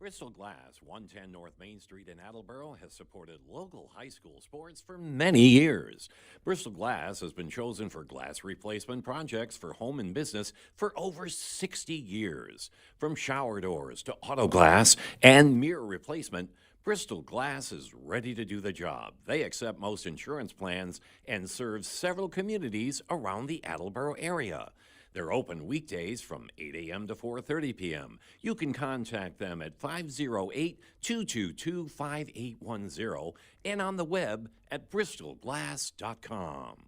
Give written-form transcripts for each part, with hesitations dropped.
Bristol Glass, 110 North Main Street in Attleboro, has supported local high school sports for many years. Bristol Glass has been chosen for glass replacement projects for home and business for over 60 years. From shower doors to auto glass and mirror replacement, Bristol Glass is ready to do the job. They accept most insurance plans and serve several communities around the Attleboro area. They're open weekdays from 8 a.m. to 4:30 p.m. You can contact them at 508-222-5810 and on the web at bristolglass.com.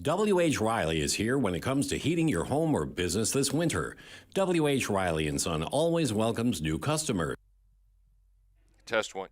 W.H. Riley is here when it comes to heating your home or business this winter. W.H. Riley and Son always welcomes new customers. Test one.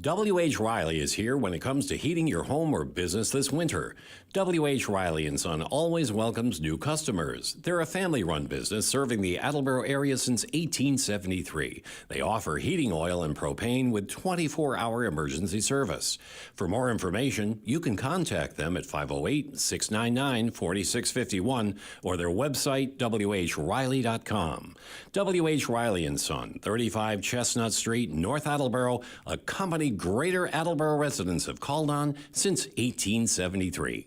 W.H. Riley is here when it comes to heating your home or business this winter. W.H. Riley and Son always welcomes new customers. They're a family-run business serving the Attleboro area since 1873. They offer heating oil and propane with 24-hour emergency service. For more information, you can contact them at 508-699-4651 or their website, whriley.com. W.H. Riley and Son, 35 Chestnut Street, North Attleboro, a company Greater Attleboro residents have called on since 1873.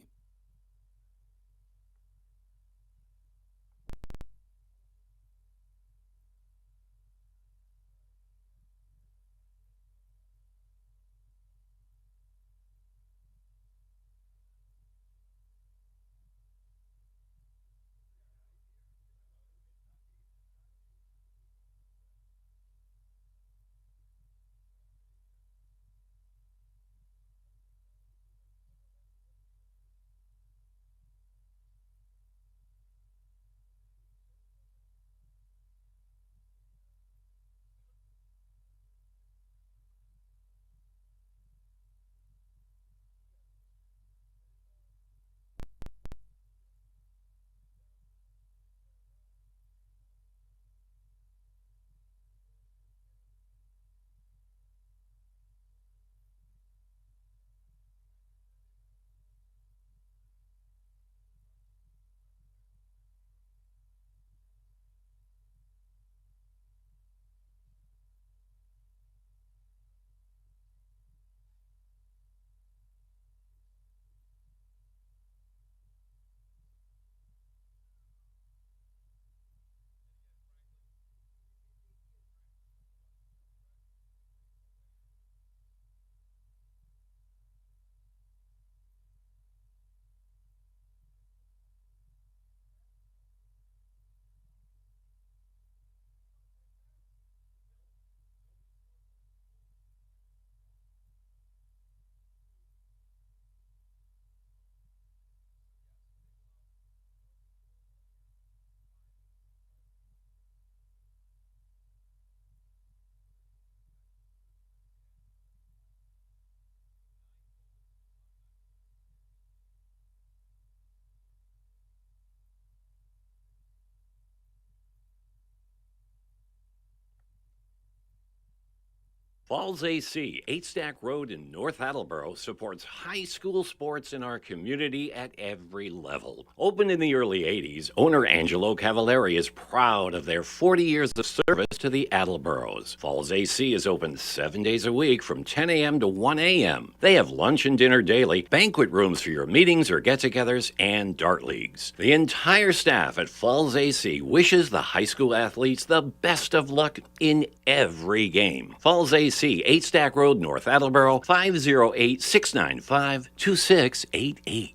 Falls AC, 8 Stack Road in North Attleboro, supports high school sports in our community at every level. Opened in the early 80s, owner Angelo Cavallari is proud of their 40 years of service to the Attleboros. Falls AC is open 7 days a week from 10 a.m. to 1 a.m. They have lunch and dinner daily, banquet rooms for your meetings or get-togethers, and dart leagues. The entire staff at Falls AC wishes the high school athletes the best of luck in every game. Falls AC, 8 Stack Road, North Attleboro, 508-695-2688.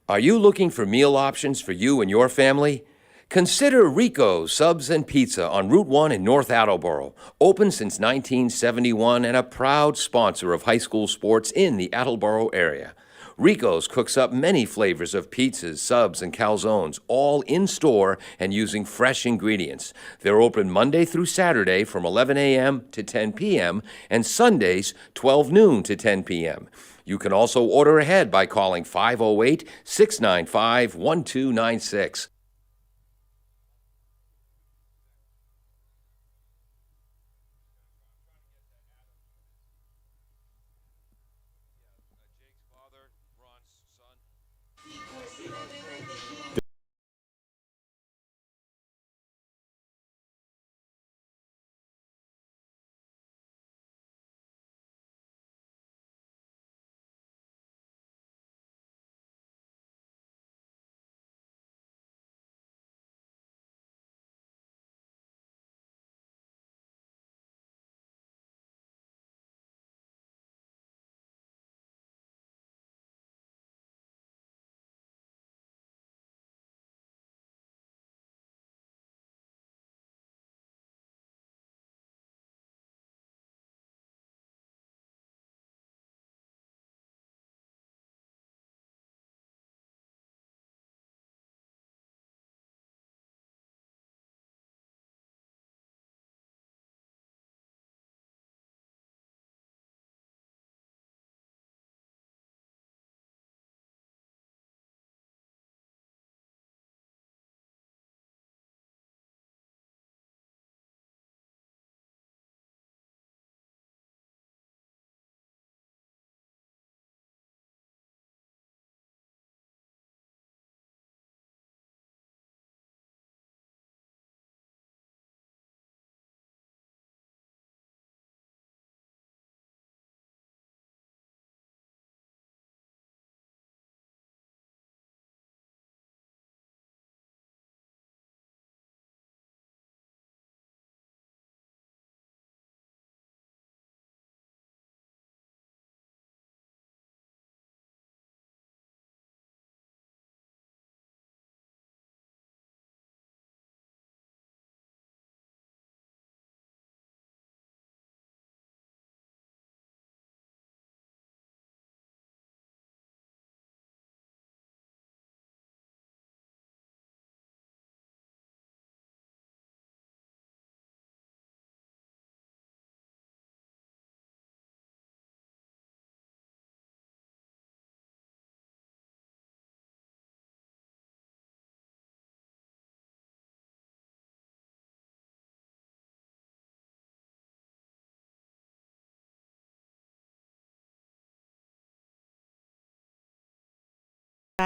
Are you looking for meal options for you and your family? Consider Rico's Subs and Pizza on Route 1 in North Attleboro. Open since 1971 and a proud sponsor of high school sports in the Attleboro area. Rico's cooks up many flavors of pizzas, subs, and calzones, all in-store and using fresh ingredients. They're open Monday through Saturday from 11 a.m. to 10 p.m. and Sundays 12 noon to 10 p.m. You can also order ahead by calling 508-695-1296.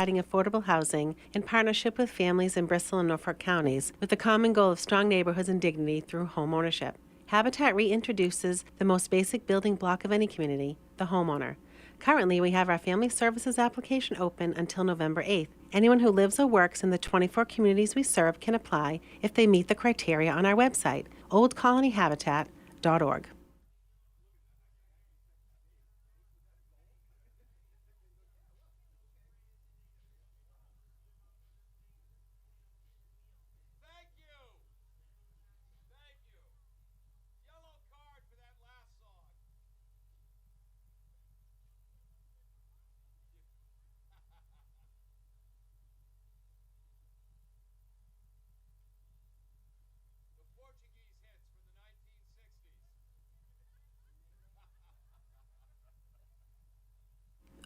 providing affordable housing in partnership with families in Bristol and Norfolk counties with the common goal of strong neighborhoods and dignity through home ownership. Habitat reintroduces the most basic building block of any community, the homeowner. Currently, we have our Family Services application open until November 8th. Anyone who lives or works in the 24 communities we serve can apply if they meet the criteria on our website, oldcolonyhabitat.org.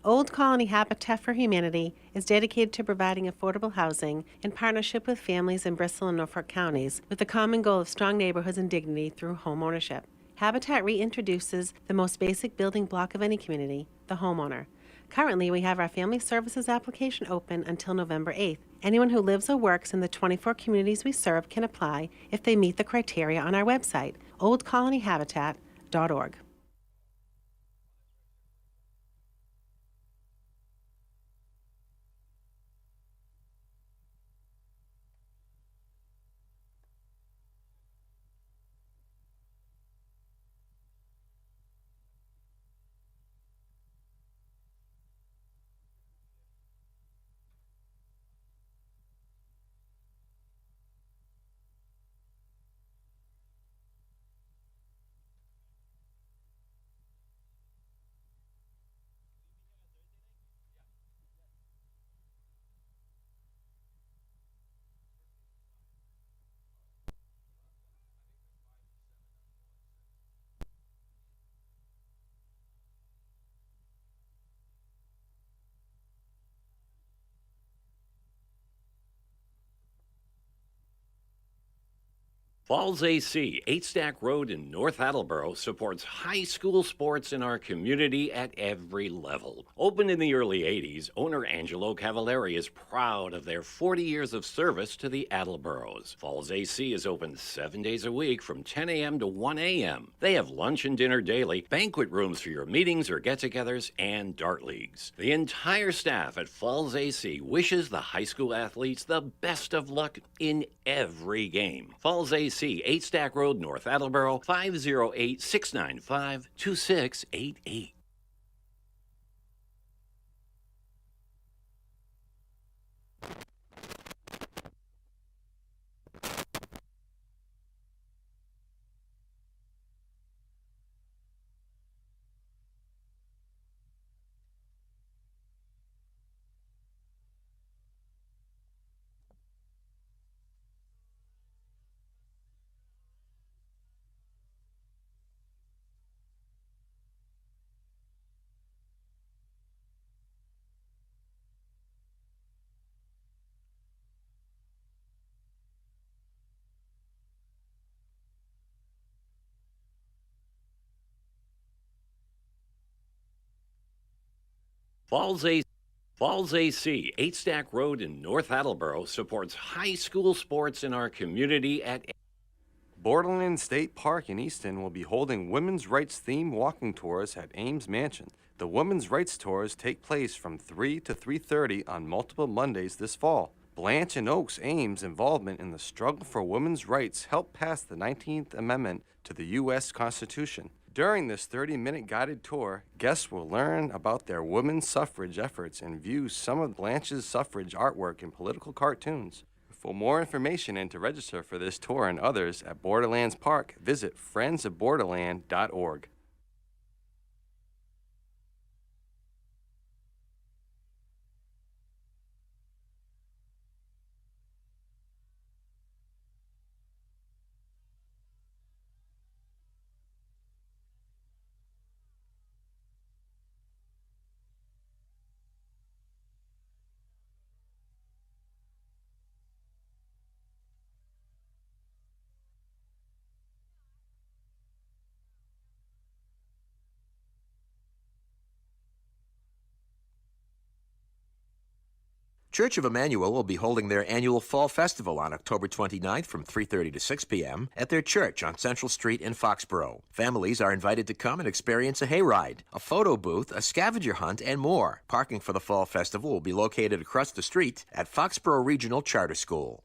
Old Colony Habitat for Humanity is dedicated to providing affordable housing in partnership with families in Bristol and Norfolk counties with the common goal of strong neighborhoods and dignity through home ownership. Habitat reintroduces the most basic building block of any community, the homeowner. Currently, we have our Family Services application open until November 8th. Anyone who lives or works in the 24 communities we serve can apply if they meet the criteria on our website, oldcolonyhabitat.org. Falls AC, 8 Stack Road in North Attleboro, supports high school sports in our community at every level. Opened in the early 80s, owner Angelo Cavallari is proud of their 40 years of service to the Attleboros. Falls AC is open 7 days a week from 10 a.m. to 1 a.m. They have lunch and dinner daily, banquet rooms for your meetings or get-togethers, and dart leagues. The entire staff at Falls AC wishes the high school athletes the best of luck in every game. Falls AC, 8 Stack Road, North Attleboro, 508-695-2688. Falls AC, 8 Stack Road in North Attleboro, supports high school sports in our community at Borderland State Park in Easton will be holding women's rights themed walking tours at Ames Mansion. The women's rights tours take place from 3 to 3:30 on multiple Mondays this fall. Blanche and Oak's Ames involvement in the struggle for women's rights helped pass the 19th Amendment to the U.S. Constitution. During this 30-minute guided tour, guests will learn about their women's suffrage efforts and view some of Blanche's suffrage artwork and political cartoons. For more information and to register for this tour and others at Borderlands Park, visit friendsofborderland.org. Church of Emmanuel will be holding their annual Fall Festival on October 29th from 3:30 to 6 p.m. at their church on Central Street in Foxborough. Families are invited to come and experience a hayride, a photo booth, a scavenger hunt, and more. Parking for the Fall Festival will be located across the street at Foxborough Regional Charter School.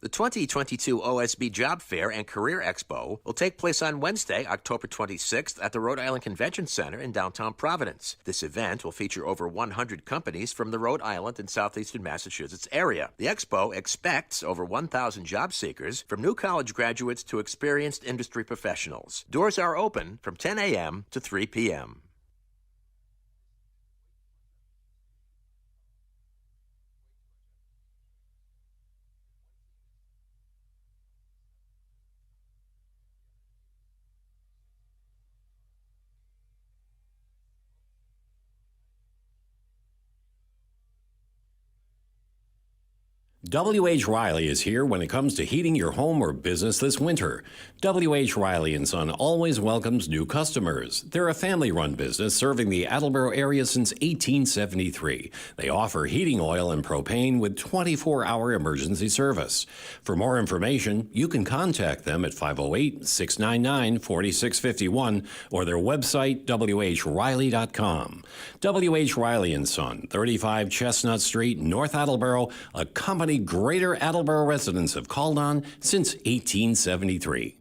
The 2022 OSB Job Fair and Career Expo will take place on Wednesday, October 26th at the Rhode Island Convention Center in downtown Providence. This event will feature over 100 companies from the Rhode Island and southeastern Massachusetts area. The expo expects over 1,000 job seekers, from new college graduates to experienced industry professionals. Doors are open from 10 a.m. to 3 p.m. W.H. Riley is here when it comes to heating your home or business this winter. W.H. Riley & Son always welcomes new customers. They're a family-run business serving the Attleboro area since 1873. They offer heating oil and propane with 24-hour emergency service. For more information, you can contact them at 508-699-4651 or their website, whriley.com. W.H. Riley & Son, 35 Chestnut Street, North Attleboro, a company Greater Attleboro residents have called on since 1873.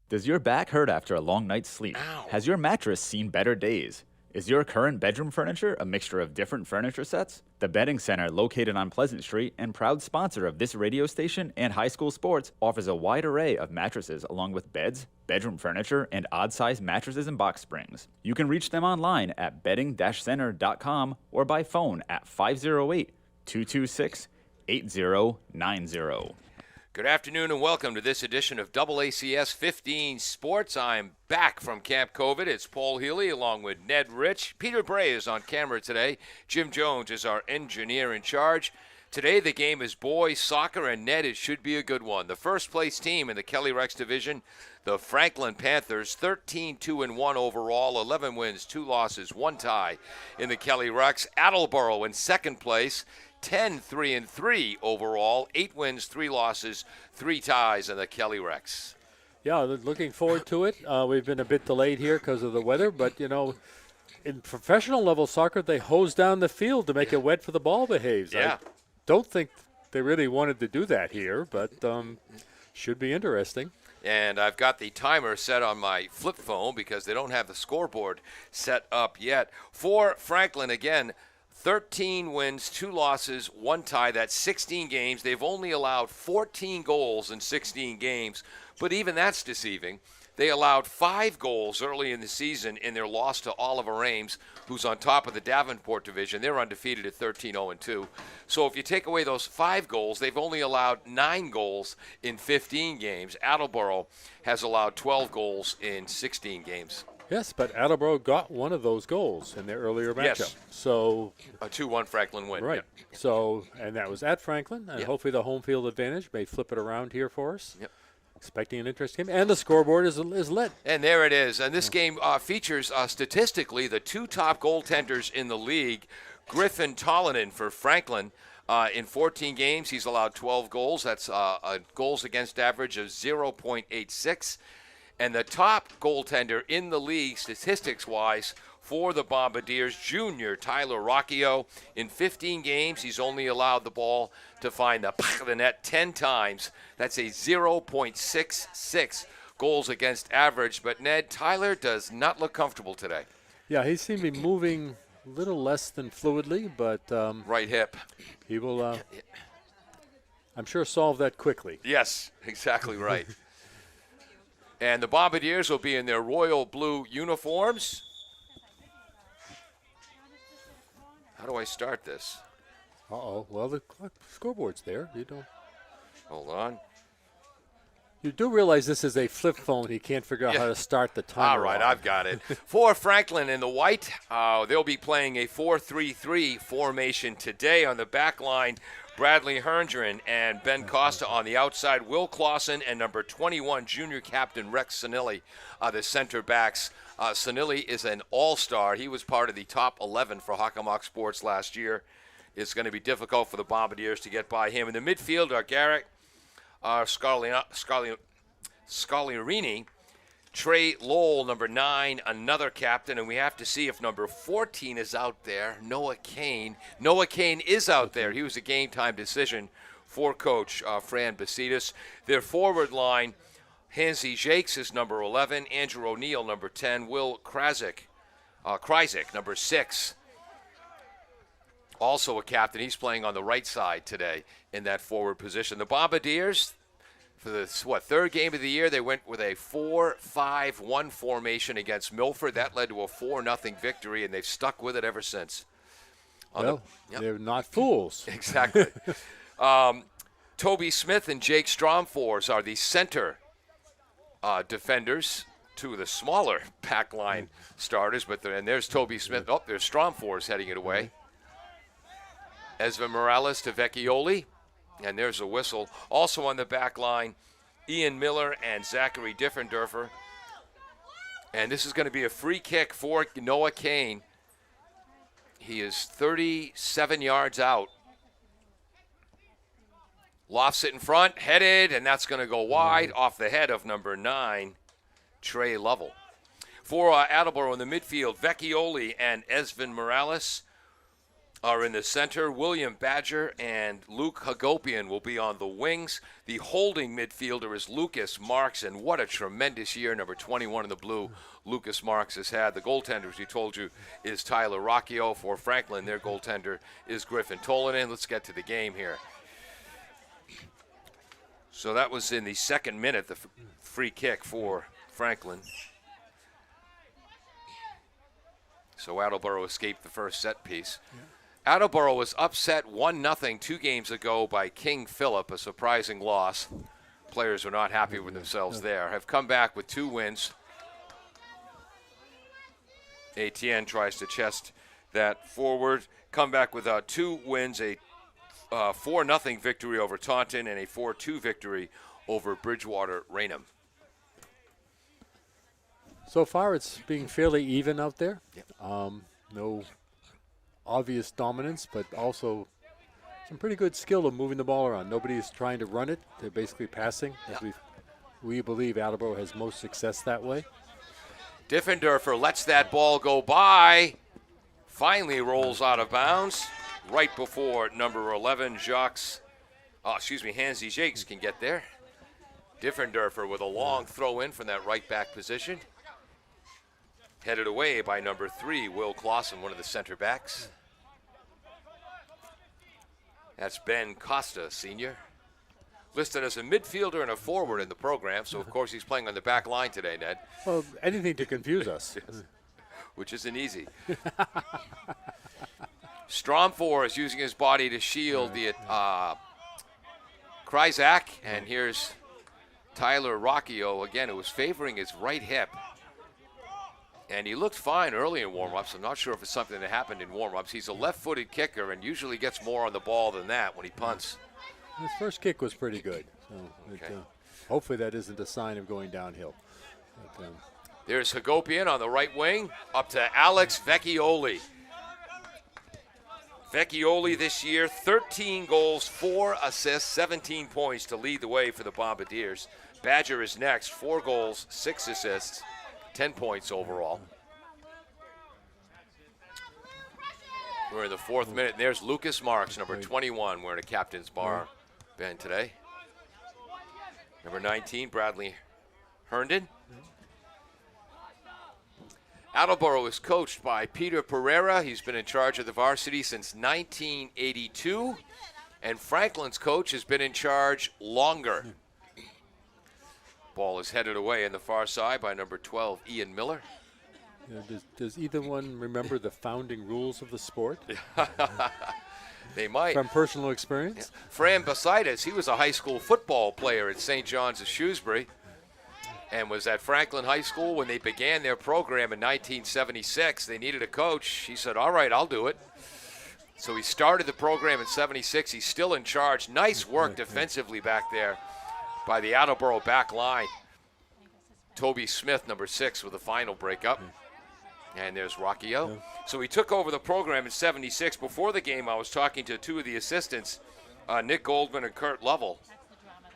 Does your back hurt after a long night's sleep? Ow. Has your mattress seen better days? Is your current bedroom furniture a mixture of different furniture sets? The Bedding Center, located on Pleasant Street and proud sponsor of this radio station and high school sports, offers a wide array of mattresses along with beds, bedroom furniture, and odd-sized mattresses and box springs. You can reach them online at bedding-center.com or by phone at 508-226-8090. Good afternoon and welcome to this edition of AACS 15 Sports. I'm back from Camp COVID. It's Paul Healy along with Ned Rich. Peter Bray is on camera today. Jim Jones is our engineer in charge. Today the game is boys soccer, and Ned, it should be a good one. The first place team in the Kelly Rex division, the Franklin Panthers, 13-2-1 overall, 11 wins, 2 losses, 1 tie in the Kelly Rex. Attleboro in second place, 10-3-3 overall, 8 wins, 3 losses, 3 ties in the Kelly Rex. Yeah, looking forward to it. We've been a bit delayed here because of the weather, but, you know, in professional level soccer, they hose down the field to make it wet for the ball behaves. Yeah. I don't think they really wanted to do that here, but Should be interesting. And I've got the timer set on my flip phone because they don't have the scoreboard set up yet. For Franklin, again, 13 wins, 2 losses, 1 tie. That's 16 games. They've only allowed 14 goals in 16 games, but even that's deceiving. They allowed 5 goals early in the season in their loss to Oliver Ames, who's on top of the Davenport division. They're undefeated at 13-0-2. So if you take away those 5 goals, they've only allowed 9 goals in 15 games. Attleboro has allowed 12 goals in 16 games. Yes, but Attleboro got one of those goals in their earlier matchup. Yes. So A 2-1 Franklin win. right. Yep. So and that was at Franklin, and Yep. hopefully the home field advantage may flip it around here for us. Yep. Expecting an interesting game, and the scoreboard is lit. And there it is. And this game features statistically the 2 top goaltenders in the league. Griffin Tollenin for Franklin. In 14 games, he's allowed 12 goals. That's a goals against average of 0.86. And the top goaltender in the league, statistics-wise, for the Bombardiers, junior Tyler Rocchio. In 15 games, he's only allowed the ball to find the net 10 times. That's a 0.66 goals against average. But, Ned, Tyler does not look comfortable today. Yeah, he seemed to be moving a little less than fluidly, but Right hip. he will, I'm sure, solve that quickly. Yes, exactly right. And the Bombardiers will be in their royal blue uniforms. How do I start this? Uh-oh. Well, the scoreboard's there. Hold on. You do realize this is a flip phone. He can't figure out how to start the timer. All right, on. I've got it. For Franklin in the white, they'll be playing a 4-3-3 formation today. On the back line, Bradley Herndren and Ben Costa on the outside, Will Clausen and number 21, junior captain Rex Sanilli, the center backs. Sanilli is an all-star. He was part of the top 11 for Hockomock Sports last year. It's going to be difficult for the Bombardiers to get by him. In the midfield are Garrett Scagliarini, Trey Lowell, number 9, another captain, and we have to see if number 14 is out there, Noah Kane. Noah Kane is out there. He was a game-time decision for Coach Fran Basidas. Their forward line, Hansi Jakes is number 11, Andrew O'Neill, number 10, Will Krajcik, number 6, also a captain. He's playing on the right side today in that forward position. The Bombardiers, for the third game of the year, they went with a 4-5-1 formation against Milford. That led to a 4-0 victory, and they've stuck with it ever since. They're not fools. Exactly. Toby Smith and Jake Stromfors are the center defenders, 2 of the smaller pack line starters. And there's Toby Smith. Oh, there's Stromfors heading it away. Esva Morales to Vecchioli. And there's a whistle. Also on the back line, Ian Miller and Zachary Diffendorfer. And this is going to be a free kick for Noah Kane. He is 37 yards out. Lofts it in front, headed, and that's going to go wide off the head of number 9, Trey Lovell. For Attleboro in the midfield, Vecchioli and Esvin Morales are in the center. William Badger and Luke Hagopian will be on the wings. The holding midfielder is Lucas Marks, and what a tremendous year number 21 in the blue Lucas Marks has had. The goaltender, as we told you, is Tyler Rocchio. For Franklin, their goaltender is Griffin Tollenin. Let's get to the game here. So that was in the second minute, the free kick for Franklin. So Attleboro escaped the first set piece. Yeah. Attleboro was upset 1-0 2 games ago by King Philip, a surprising loss. Players were not happy with themselves there. Have come back with 2 wins. Etienne tries to chest that forward. Come back with 2 wins, a 4-0 victory over Taunton and a 4-2 victory over Bridgewater Raynham. So far, it's being fairly even out there. Yep. No obvious dominance, but also some pretty good skill of moving the ball around. Nobody's trying to run it. They're basically passing. Yep. We believe Attleboro has most success that way. Diffendorfer lets that ball go by. Finally rolls out of bounds right before number 11, Hansi Jakes can get there. Differendorfer with a long throw in from that right back position. Headed away by number 3, Will Clausen, one of the center backs. That's Ben Costa, senior. Listed as a midfielder and a forward in the program, so of course he's playing on the back line today, Ned. Well, anything to confuse us. Yes. Which isn't easy. Stromfor is using his body to shield the Kryzak, and here's Tyler Rocchio again, who was favoring his right hip. And he looked fine early in warm-ups. I'm not sure if it's something that happened in warm-ups. He's a left-footed kicker and usually gets more on the ball than that when he punts. His first kick was pretty good. So Okay. hopefully that isn't a sign of going downhill. But, There's Hagopian on the right wing, up to Alex Vecchioli. Vecchioli this year, 13 goals, 4 assists, 17 points to lead the way for the Bombardiers. Badger is next, 4 goals, 6 assists, 10 points overall. We're in the 4th minute, and there's Lucas Marks, number 21, wearing a captain's bar band today. Number 19, Bradley Herndon. Attleboro is coached by Peter Pereira. He's been in charge of the varsity since 1982. And Franklin's coach has been in charge longer. Ball is headed away in the far side by number 12, Ian Miller. does either one remember the founding rules of the sport They might. from personal experience? Fran Basidas, he was a high school football player at St. John's of Shrewsbury and was at Franklin High School when they began their program in 1976. They needed a coach. He said, all right, I'll do it. So he started the program in 76. He's still in charge. Nice work defensively back there by the Attleboro back line. Toby Smith, number 6, with the final breakup. And there's Rocchio. So he took over the program in 76. Before the game, I was talking to 2 of the assistants, Nick Goldman and Kurt Lovell.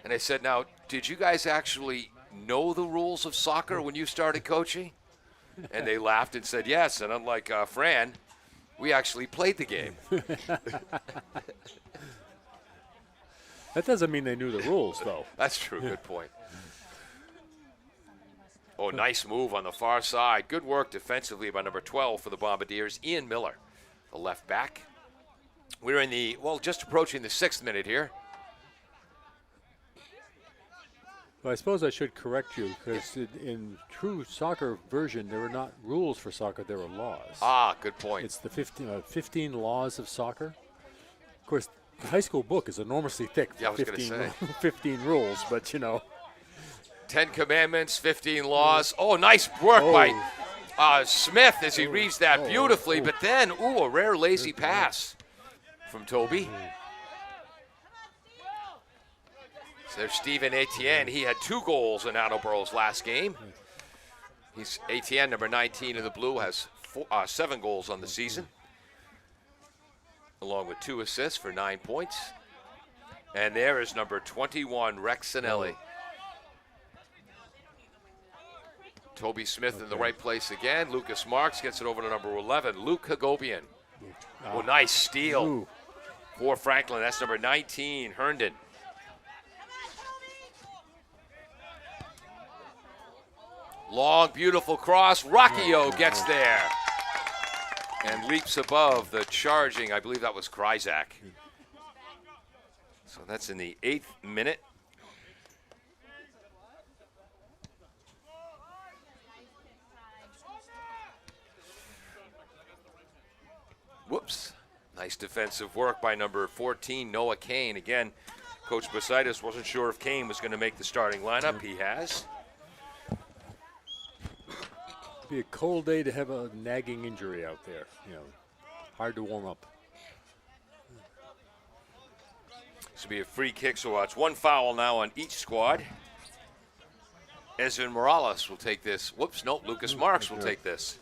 And I said, now, did you guys actually know the rules of soccer when you started coaching? And they laughed and said, yes. And unlike Fran, we actually played the game. That doesn't mean they knew the rules, though. That's true. Good point. Oh, nice move on the far side. Good work defensively by number 12 for the Bombardiers, Ian Miller, the left back. We're in the, well, just approaching the 6th minute here. Well, I suppose I should correct you, because in true soccer version, there were not rules for soccer, there were laws. Ah, good point. It's the 15 laws of soccer. Of course, the high school book is enormously thick. Yeah, I was gonna say. 15 rules, but, you know. 10 commandments, 15 laws. Oh, nice work by Smith as he reads that beautifully. But then, a rare lazy pass from Toby. So there's Stephen Etienne. He had 2 goals in Attleboro's last game. He's Etienne, number 19 in the blue, has 7 goals on the season, along with 2 assists for 9 points. And there is number 21, Rex Sinelli. Toby Smith in the right place again. Lucas Marks gets it over to number 11, Luke Hagopian. Oh, nice steal for Franklin. That's number 19, Herndon. Long, beautiful cross. Rocchio gets there and leaps above the charging. I believe that was Kryzak. So that's in the 8th minute. Whoops. Nice defensive work by number 14, Noah Kane. Again, Coach Basidas wasn't sure if Kane was going to make the starting lineup. He has. Be a cold day to have a nagging injury out there. You know, hard to warm up. This will be a free kick, so it's 1 foul now on each squad. Esvin Morales will take this. Whoops, nope, Lucas Marks will take this.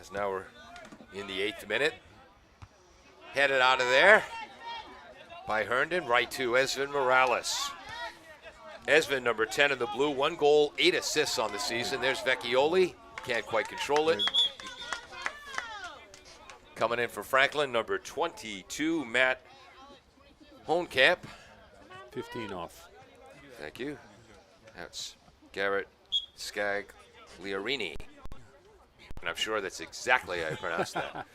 As now we're in the 8th minute. Headed out of there by Herndon, right to Esvin Morales. Esvin, number 10 in the blue, 1 goal, 8 assists on the season. There's Vecchioli, can't quite control it. Coming in for Franklin, number 22, Matt Hohenkamp. 15 off. Thank you. That's Garrett Scagliarini. And I'm sure that's exactly how I pronounced that.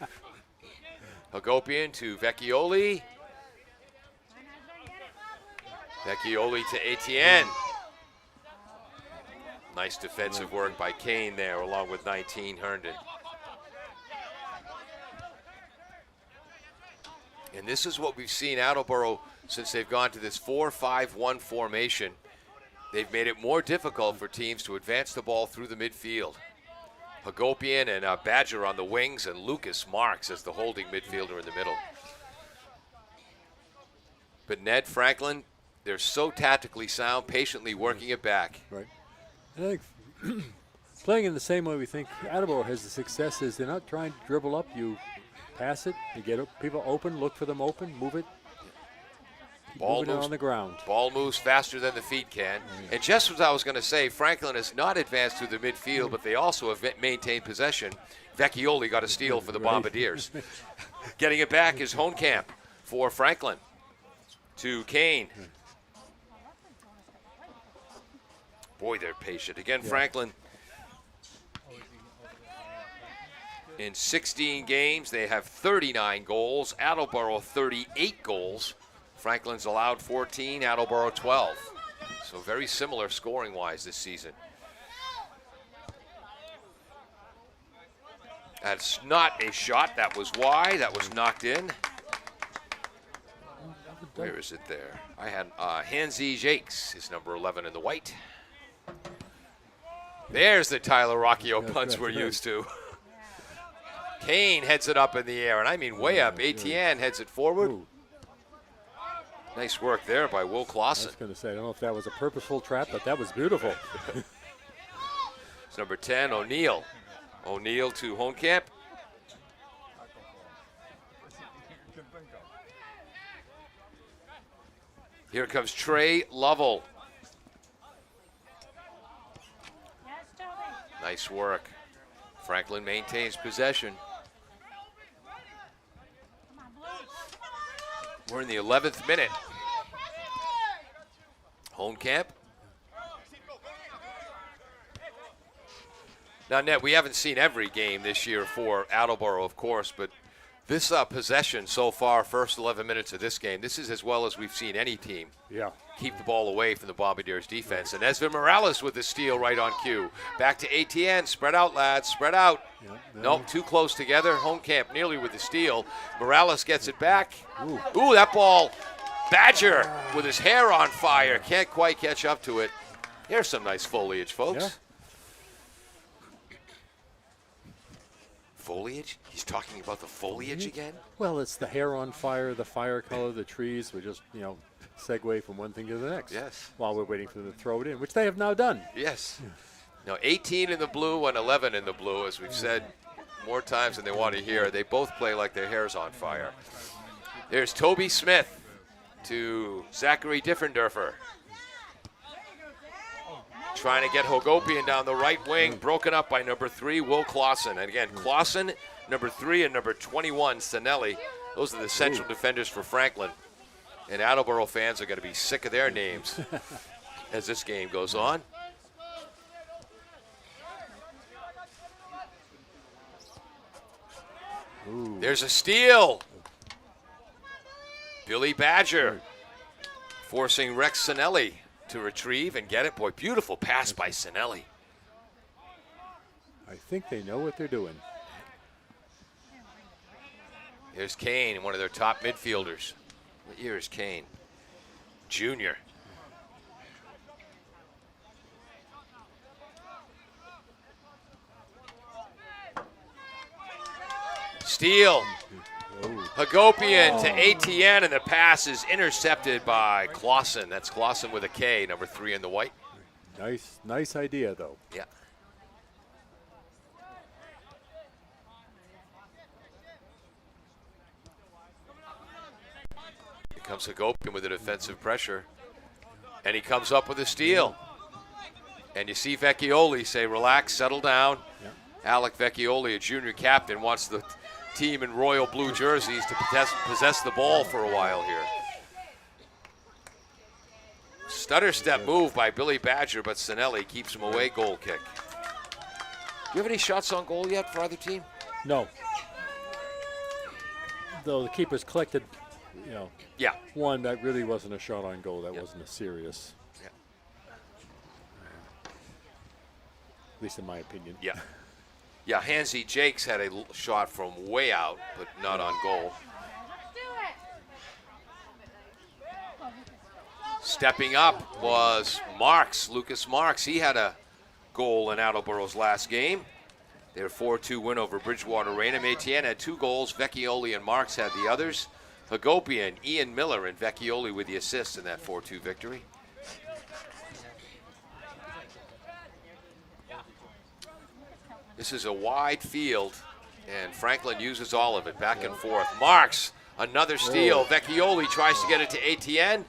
Hagopian to Vecchioli. Vecchioli to Etienne. Nice defensive work by Kane there, along with 19 Herndon. And this is what we've seen Attleboro since they've gone to this 4-5-1 formation. They've made it more difficult for teams to advance the ball through the midfield. Hagopian and Badger on the wings, and Lucas Marks as the holding midfielder in the middle. But Ned, Franklin, they're so tactically sound, patiently working it back. Right. I think playing in the same way we think Attleboro has the success is they're not trying to dribble up. You pass it, you get people open, look for them open, move it. Ball moves moves on the ground. Ball moves faster than the feet can. And just as I was going to say, Franklin has not advanced through the midfield, but they also have maintained possession. Vecchioli got a steal for the Bombardiers. Getting it back is Hohenkamp for Franklin to Kane. Boy, they're patient. Again, Franklin, in 16 games, they have 39 goals. Attleboro, 38 goals. Franklin's allowed 14, Attleboro 12. So very similar scoring-wise this season. That's not a shot. That was wide. That was knocked in. Where is it there? I had Hansi Jakes, his number 11 in the white. There's the Tyler Rocchio punts we're used to. Kane heads it up in the air, and I mean way up. Etienne heads it forward. Ooh. Nice work there by Will I Clausen. was going to say, I don't know if that was a purposeful trap, but that was beautiful. It's number 10, O'Neill. O'Neill to Hohenkamp. Here comes Trey Lovell. Nice work. Franklin maintains possession. We're in the 11th minute. Hohenkamp. Now, Ned, we haven't seen every game this year for Attleboro, of course, but this possession so far, first 11 minutes of this game, this is as well as we've seen any team keep the ball away from the Bombardiers defense. And Esvin Morales with the steal right on cue. Back to Etienne. Spread out, lads. Spread out. Nope, too close together. Hohenkamp nearly with the steal. Morales gets it back. Ooh, that ball. Badger with his hair on fire. Can't quite catch up to it. Here's some nice foliage, folks. Yeah. Foliage? He's talking about the foliage again? Well, it's the hair on fire, the fire color, the trees. We just, segue from one thing to the next. Yes. While we're waiting for them to throw it in, which they have now done. Yes. Now, 18 in the blue and 11 in the blue, as we've said more times than they want to hear. They both play like their hair's on fire. There's Toby Smith to Zachary Diffenderfer. Trying to get Hagopian down the right wing, broken up by number 3, Will Clausen. And again, Clausen, number 3, and number 21, Sinelli. Those are the central defenders for Franklin. And Attleboro fans are going to be sick of their names as this game goes on. There's a steal. Billy Badger forcing Rex Sinelli to retrieve and get it. Boy, beautiful pass by Sinelli. I think they know what they're doing. Here's Kane, one of their top midfielders. What year is Kane? Junior. Steal. Hagopian to Etienne, and the pass is intercepted by Clausen. That's Clausen with a K, number 3 in the white. Nice idea, though. Yeah. Here comes Hagopian with a defensive pressure. And he comes up with a steal. And you see Vecchioli say, relax, settle down. Yeah. Alec Vecchioli, a junior captain, wants the team in royal blue jerseys to possess the ball for a while here. Stutter step move by Billy Badger, but Sinelli keeps him away. Goal kick. Do you have any shots on goal yet for either team? No. Though the keepers collected, Yeah. one that really wasn't a shot on goal. That wasn't a serious. Yeah. At least in my opinion. Yeah. Yeah, Hansy Jakes had a shot from way out, but not on goal. Stepping up was Marks, Lucas Marks. He had a goal in Attleboro's last game. Their 4-2 win over Bridgewater Raynham. Etienne had 2 goals. Vecchioli and Marks had the others. Hagopian, Ian Miller, and Vecchioli with the assists in that 4-2 victory. This is a wide field, and Franklin uses all of it, back and forth. Marks, another steal. Vecchioli tries to get it to Etienne.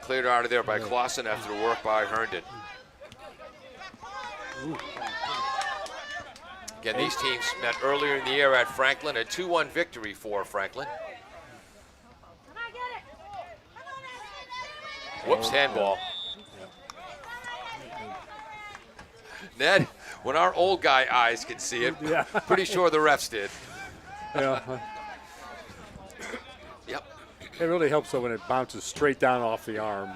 Cleared out of there by Clausen after the work by Herndon. Again, these teams met earlier in the year at Franklin, a 2-1 victory for Franklin. Whoops, handball. Ned, when our old guy eyes can see it, pretty sure the refs did. Yeah. Yep. It really helps though when it bounces straight down off the arm,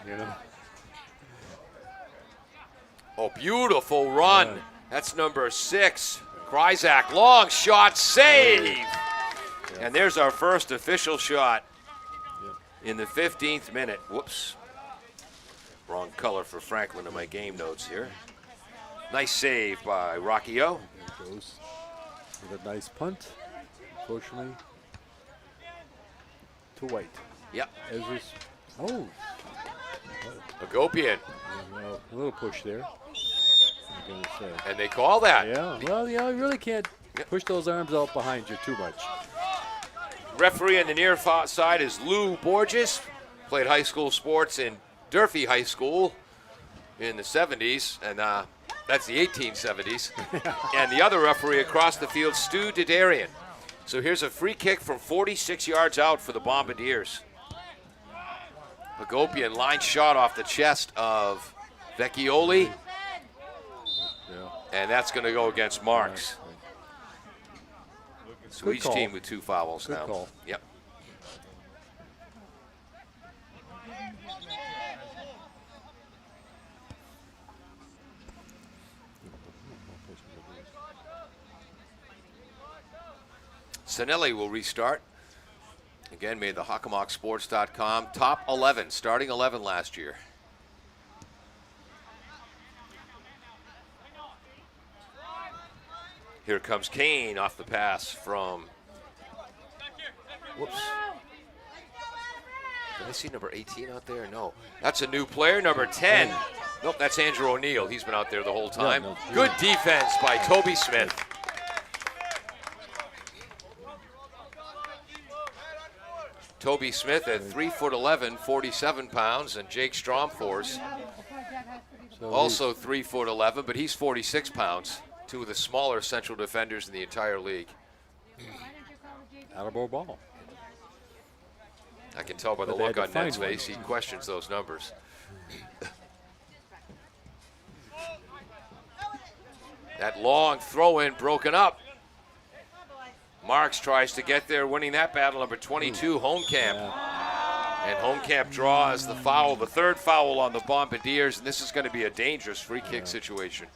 Oh, beautiful run. That's number 6. Kryzak, long shot, save. And there's our first official shot in the 15th minute. Whoops. Wrong color for Franklin in my game notes here. Nice save by Rockio. There it goes. With a nice punt. Fortunately, to White. Yep. Hagopian. A little push there. I'm gonna say. And they call that. Yeah. Well, you really can't push those arms out behind you too much. Referee on the near side is Lou Borges. Played high school sports in Durfee High School in the 70s, and that's the 1870s. And the other referee across the field, Stu Didarian. So here's a free kick from 46 yards out for the Bombardiers. Hagopian line shot off the chest of Vecchioli. And that's going to go against Marks. So each team with 2 fouls now. Call. Yep. Sinelli will restart. Again, made the HockomockSports.com top 11, starting 11 last year. Here comes Kane off the pass from, whoops. Did I see number 18 out there? No. That's a new player, number 10. Nope, that's Andrew O'Neill. He's been out there the whole time. Good defense by Toby Smith. Toby Smith at 3'11", 47 pounds, and Jake Stromfors, also 3'11", but he's 46 pounds. 2 of the smaller central defenders in the entire league. Attleboro ball. I can tell by the look on Ned's face, he questions those numbers. That long throw-in broken up. Marks tries to get there, winning that battle, number 22, Homecamp. And Homecamp draws the foul, the 3rd foul on the Bombardiers, and this is going to be a dangerous free kick situation.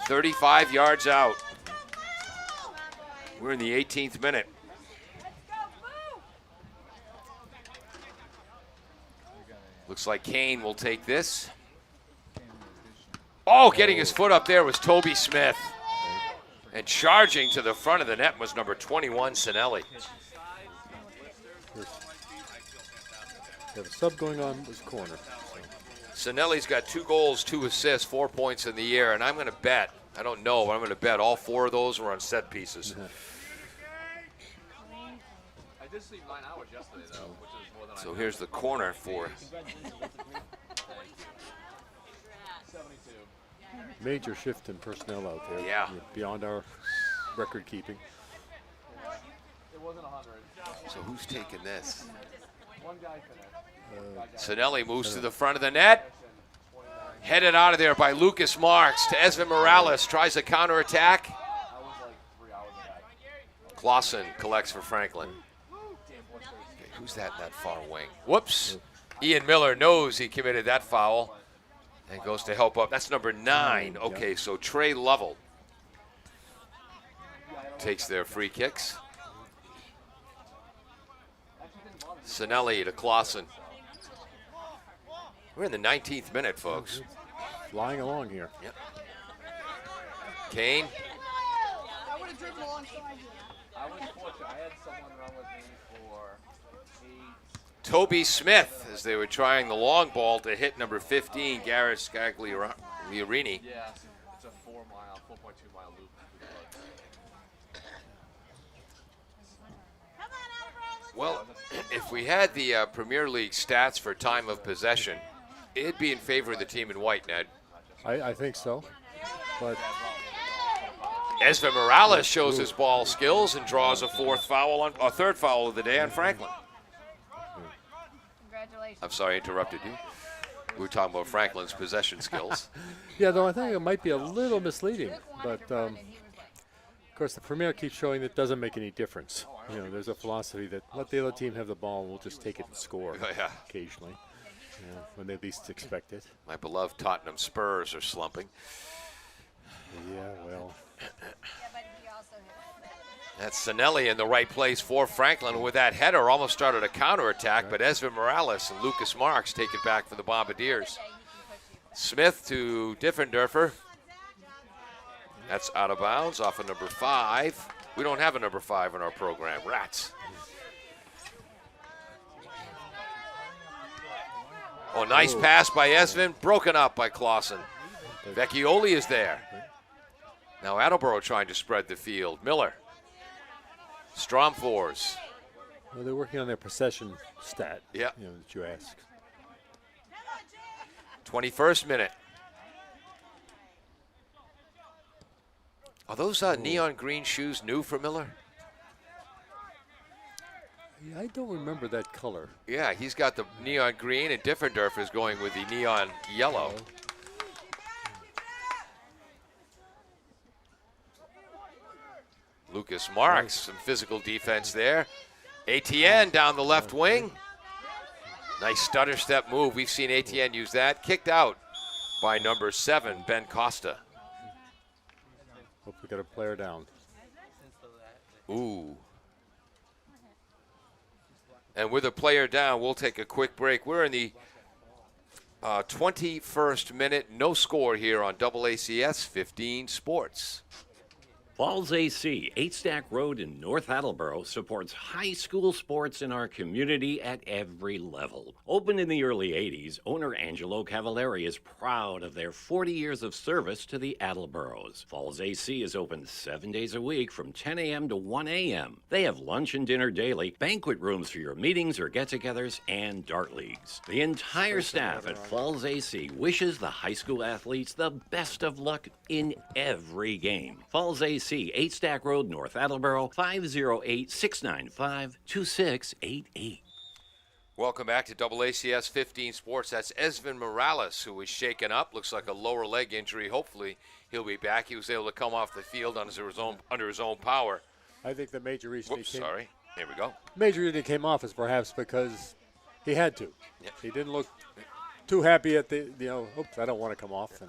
35 yards out. We're in the 18th minute. Looks like Kane will take this. Oh, getting his foot up there was Toby Smith. And charging to the front of the net was number 21, Sinelli. We have a sub going on this corner. Sinelli's got 2 goals, 2 assists, 4 points in the year, and I'm going to bet, I don't know, but I'm going to bet all 4 of those were on set pieces. I did sleep 9 hours yesterday, though, which is more than So here's the corner for Major shift in personnel out there. Yeah. Beyond our record keeping. it was wasn't 100. So who's taking this? One guy finished. Sinelli moves to the front of the net. Headed out of there by Lucas Marks to Esvin Morales. Tries a counterattack. I was like 3 hours ahead. Clausen collects for Franklin. Okay, who's that in that far wing? Whoops. Ian Miller knows he committed that foul and goes to help up. That's number 9. Okay, so Trey Lovell takes their free kicks. Sinelli to Clausen. We're in the 19th minute, folks. Flying along here. Yep. Kane. I would have driven alongside you. I was fortunate. I had someone run with me for 8. Toby Smith, as they were trying the long ball to hit number 15, Garrett Scaglierini. Yeah, it's a 4.2 mile loop. Well, if we had the Premier League stats for time of possession, it'd be in favor of the team in white, Ned. I think so. But Esvin Morales shows his ball skills and draws a third foul of the day on Franklin. Congratulations. I'm sorry I interrupted you. We were talking about Franklin's possession skills. yeah, though I think it might be a little misleading. But of course, the Premier keeps showing that doesn't make any difference. You know, there's a philosophy that let the other team have the ball and we'll just take it and score occasionally, when they least expect it. My beloved Tottenham Spurs are slumping. Yeah, well. That's Sinelli in the right place for Franklin with that header. Almost started a counterattack, but Esvin Morales and Lucas Marks take it back for the Bombardiers. Smith to Diffenderfer. That's out of bounds off of number 5. We don't have a number 5 in our program. Rats. Oh, nice pass by Esvin. Broken up by Clausen. Vecchioli is there. Now Attleboro trying to spread the field. Miller. Stromfors. Well, they're working on their possession stat. Yeah. You know, that you asked. 21st minute. Are those neon green shoes new for Miller? Yeah, I don't remember that color. Yeah, he's got the neon green, and Diffenderfer is going with the neon yellow. Lucas Marks, some physical defense there. ATN down the left wing. Nice stutter step move. We've seen ATN use that. Kicked out by number 7, Ben Costa. Hope we got a player down. Ooh. And with a player down, we'll take a quick break. We're in the 21st minute. No score here on AACS 15 Sports. Falls AC, 8 Stack Road in North Attleboro, supports high school sports in our community at every level. Opened in the early 80s, owner Angelo Cavallari is proud of their 40 years of service to the Attleboros. Falls AC is open 7 days a week from 10 a.m. to 1 a.m. They have lunch and dinner daily, banquet rooms for your meetings or get-togethers, and dart leagues. The entire staff at Falls AC wishes the high school athletes the best of luck in every game. Falls AC, 8 Stack Road, North Attleboro, 508-695-2688. Welcome back to AACS 15 Sports. That's Esvin Morales, who was shaken up. Looks like a lower leg injury. Hopefully he'll be back. He was able to come off the field under his own power. I think the major reason Here we go. Major reason he came off is perhaps because he had to. Yep. He didn't look too happy at the, oops, I don't want to come off.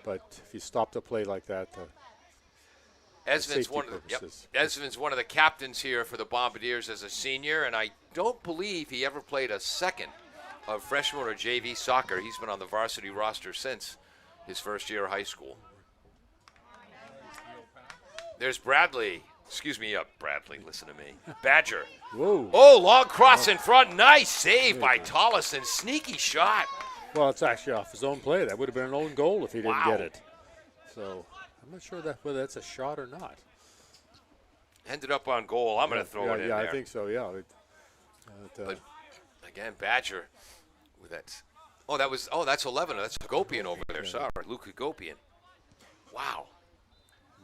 But if you stop the play like that, Esvin's one of the captains here for the Bombardiers as a senior, and I don't believe he ever played a second of freshman or JV soccer. He's been on the varsity roster since his first year of high school. There's Bradley. Excuse me, Bradley, listen to me. Badger. whoa. Oh, long cross in front. Nice save by Tollison. Sneaky shot. Well, it's actually off his own play. That would have been an own goal if he didn't Wow. get it. So I'm not sure whether that's a shot or not. Ended up on goal. I'm going to throw it in there. I think so, yeah. But again, Badger with that. That's 11. That's Hagopian over there. Sorry, Luke Hagopian. Wow.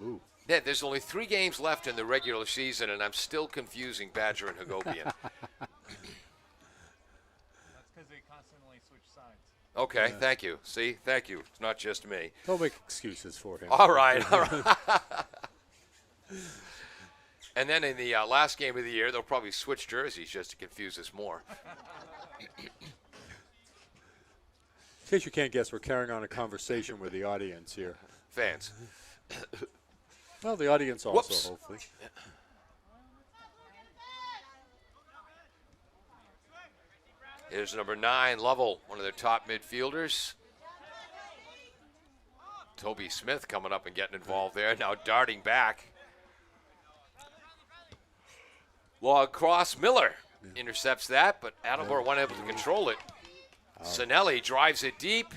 Ooh. Yeah, there's only 3 games left in the regular season, and I'm still confusing Badger and Hagopian. That's because they constantly switch sides. Okay, thank you. See, thank you. It's not just me. Don't make excuses for him. All right, all right. And then in the last game of the year, they'll probably switch jerseys just to confuse us more. In case you can't guess, we're carrying on a conversation with the audience here. Fans. Well, the audience also, Whoops. hopefully. Here's number 9, Lovell, one of their top midfielders. Toby Smith coming up and getting involved there. Now darting back. Long cross, Miller intercepts that, but Attleboro wasn't able to control it. Sinelli drives it deep.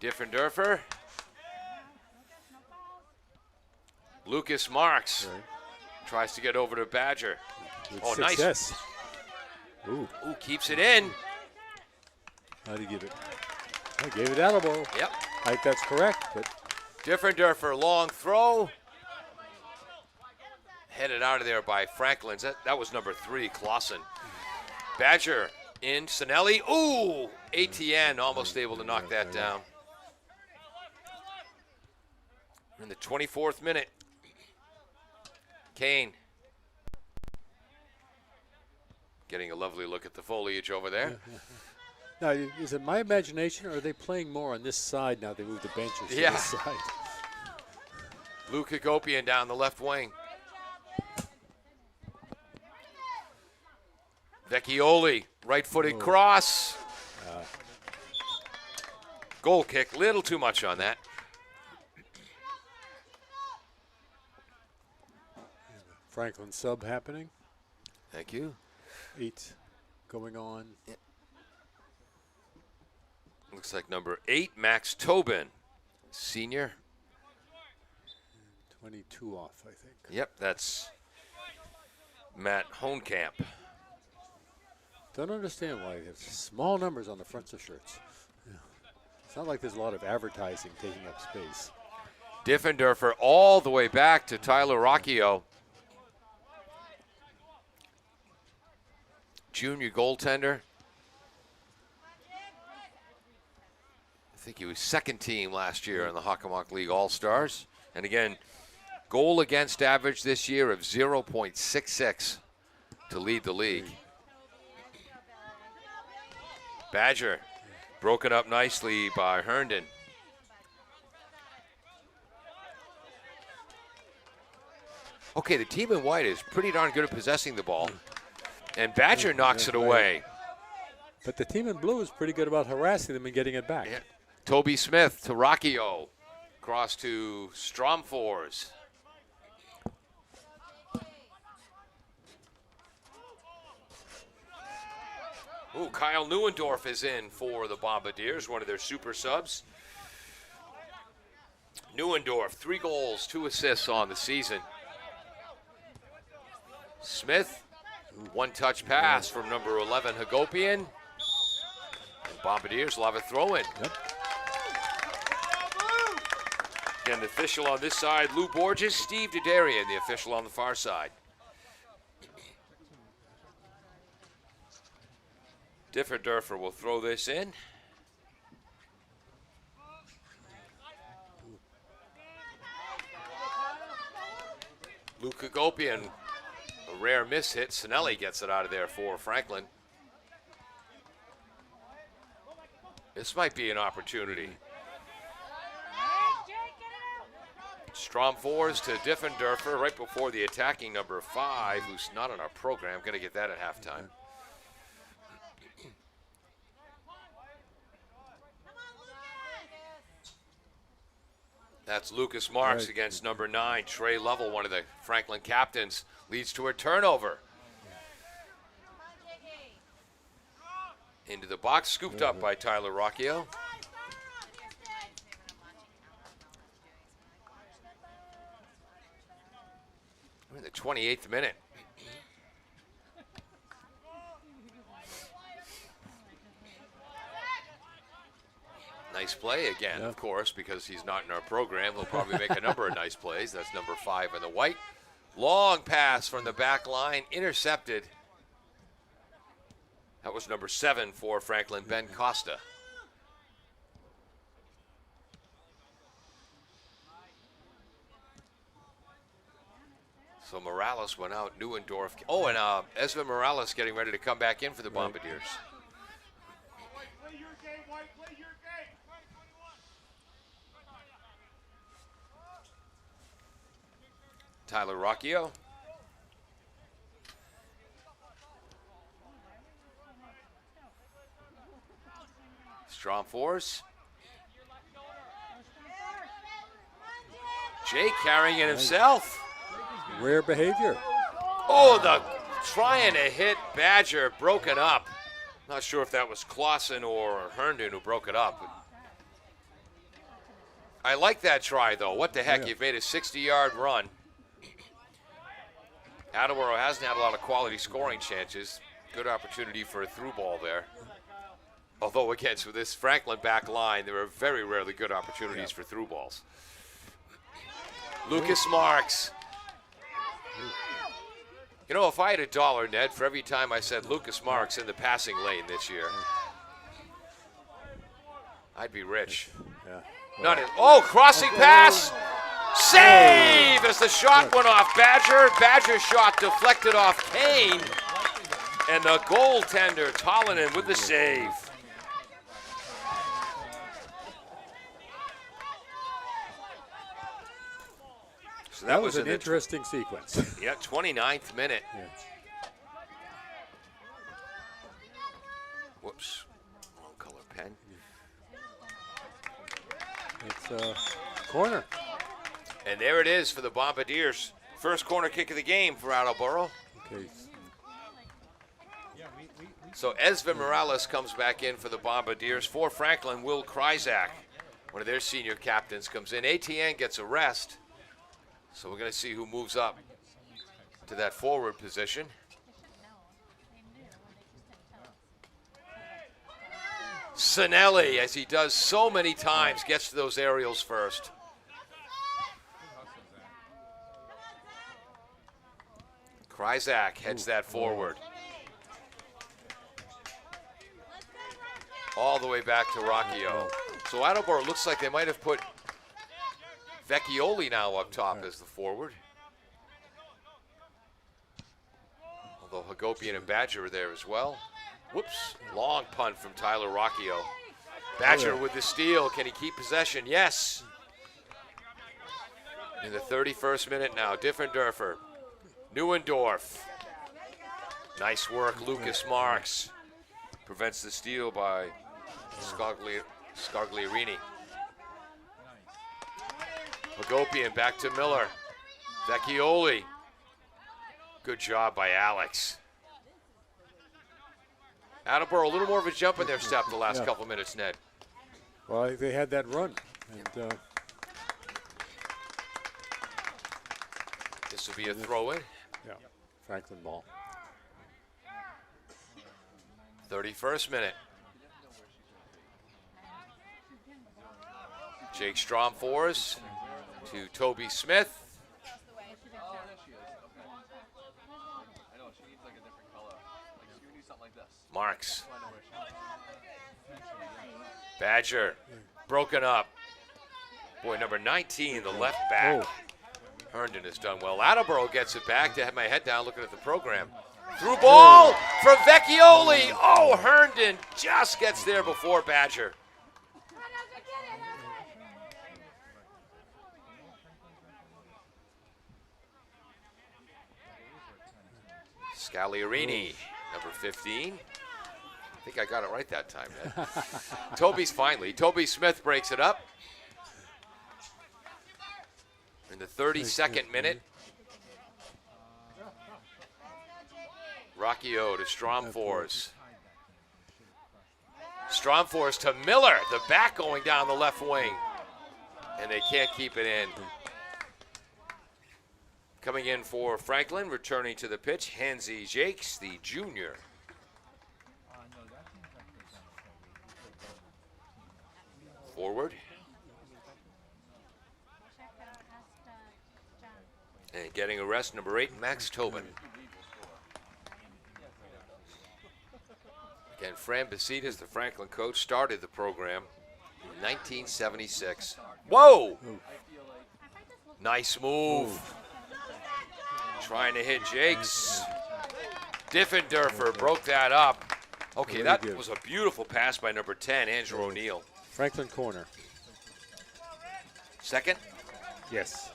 Diffenderfer. Lucas Marks tries to get over to Badger. With nice. success. Ooh, Ooh, keeps it in. how'd he give it? I gave it Attleboro. Yep. I think that's correct, but Diffenderfer, long throw. Headed out of there by Franklin's. That was number 3, Clausen. Badger in, Sinelli. Ooh, ATN almost able to knock that down. In the 24th minute. Kane. Getting a lovely look at the foliage over there. now, is it my imagination, or are they playing more on this side now they moved the benches to Yeah. this side? Luke Hagopian down the left wing. Vecchioli, right-footed cross. Goal kick, little too much on that. Franklin sub happening. Thank you. 8 going on. Looks like number 8, Max Tobin, senior. 22 off, I think. Yep, that's Matt Hohnkamp. Don't understand why they have small numbers on the fronts of shirts. Yeah. It's not like there's a lot of advertising taking up space. Diffenderfer all the way back to Tyler Rocchio. Junior goaltender. I think he was second team last year in the Hockomock League All-Stars. And again, goal against average this year of 0.66 to lead the league. Badger broken up nicely by Herndon. Okay, the team in white is pretty darn good at possessing the ball. And Badger knocks it away. But the team in blue is pretty good about harassing them and getting it back. Yeah. Toby Smith to Rocchio. Cross to Stromfors. Ooh, Kyle Neuendorf is in for the Bombardiers, one of their super subs. Neuendorf, 3 goals, 2 assists on the season. Smith, 1-touch pass from number 11, Hagopian. And Bombardiers will have a throw-in. Yep. And the official on this side, Lou Borges, Steve Didarian, the official on the far side. Diffenderfer will throw this in. Luke Hagopian, a rare miss hit. Sinelli gets it out of there for Franklin. This might be an opportunity. Stromfors to Diffenderfer right before the attacking number 5, who's not on our program. Going to get that at halftime. That's Lucas Marks against number 9, Trey Lovell, one of the Franklin captains. Leads to a turnover. Into the box, scooped up by Tyler Rocchio. We're in the 28th minute. Nice play again, of course, because he's not in our program. He'll probably make a number of nice plays. That's number 5 in the white. Long pass from the back line, intercepted. That was number 7 for Franklin, Ben Costa. So Morales went out, Neuendorf. Oh, and Esvin Morales getting ready to come back in for the Bombardiers. Tyler Rocchio. Strong force. Jake carrying it himself. Rare behavior. Oh, the trying to hit Badger, broken up. Not sure if that was Clausen or Herndon who broke it up. I like that try, though. What the heck? You've made a 60-yard run. Attleboro hasn't had a lot of quality scoring chances. Good opportunity for a through ball there. Although, again, with this Franklin back line, there are very rarely good opportunities for through balls. Lucas Marks. You know, if I had $1, Ned, for every time I said Lucas Marks in the passing lane this year, I'd be rich. Yeah. Not in. Oh, crossing pass. Save as the shot went off Badger. Badger shot deflected off Kane. And the goaltender, Tollenin, with the save. So that was an interesting sequence. Yeah, 29th minute. Yeah. Whoops. Wrong color pen. It's corner. And there it is for the Bombardiers. First corner kick of the game for Attleboro. Okay. So Esvin Morales comes back in for the Bombardiers. For Franklin, Will Kryzak, one of their senior captains, comes in. ATN gets a rest. So we're going to see who moves up to that forward position. Sinelli, as he does so many times, gets to those aerials first. Kryzak heads that forward. All the way back to Rocchio. So Attleboro looks like they might have put Vecchioli now up top as the forward. Although Hagopian and Badger are there as well. Whoops, long punt from Tyler Rocchio. Badger with the steal, can he keep possession? Yes. In the 31st minute now, Diffenderfer. Neuendorf. Nice work, Lucas Marks. Prevents the steal by Scagliarini. Hagopian back to Miller. Vecchioli. Good job by Alex. Attleboro, a little more of a jump in their step the last couple minutes, Ned. Well, they had that run. And this will be a throw-in. yeah, Franklin ball. 31st minute. Jake Stromfors to Toby Smith. Marks. Badger. Broken up. Boy, number 19, the left back. Herndon has done well. Attleboro gets it back. To have my head down looking at the program. Through ball from Vecchioli. Oh, Herndon just gets there before Badger. Scagliarini, number 15. I think I got it right that time, man. Toby Smith breaks it up. In the 32nd minute. Rocchio to Stromfors. Stromfors to Miller, the back going down the left wing. And they can't keep it in. Coming in for Franklin, returning to the pitch, Hansi Jakes, the junior. forward. And getting a rest, number 8, Max Tobin. Again, Fran Basitas, the Franklin coach, started the program in 1976. Whoa! Nice move. Trying to hit Jakes. Diffenderfer broke that up. Okay, that was a beautiful pass by number 10, Andrew O'Neill. Franklin corner. Second? Yes.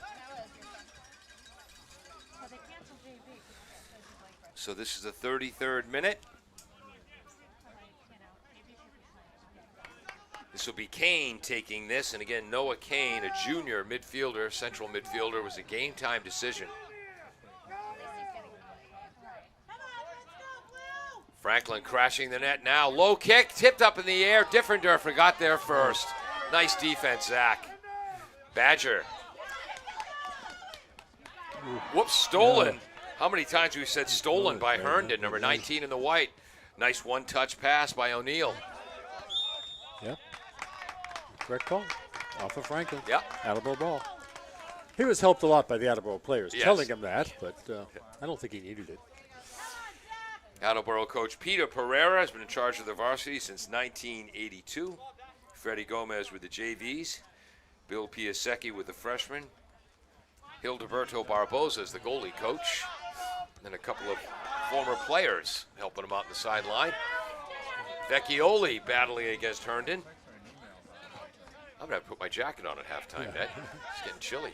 So this is the 33rd minute. This will be Kane taking this, and again, Noah Kane, a junior midfielder, central midfielder, was a game time decision. Franklin crashing the net now. Low kick, tipped up in the air. Diffenderfer got there first. Nice defense, Zach. Badger. Whoops, stolen. How many times we said stolen by Herndon, number 19 in the white. Nice one-touch pass by O'Neill. Yep. Correct call. Off of Franklin. Yep. Attleboro ball. He was helped a lot by the Attleboro players telling him that, but I don't think he needed it. Attleboro coach Peter Pereira has been in charge of the varsity since 1982. Freddie Gomez with the JVs. Bill Piasecki with the freshmen. Hildeberto Barboza is the goalie coach. And a couple of former players helping him out on the sideline. Vecchioli battling against Herndon. I'm going to have to put my jacket on at halftime, Ned. It's getting chilly.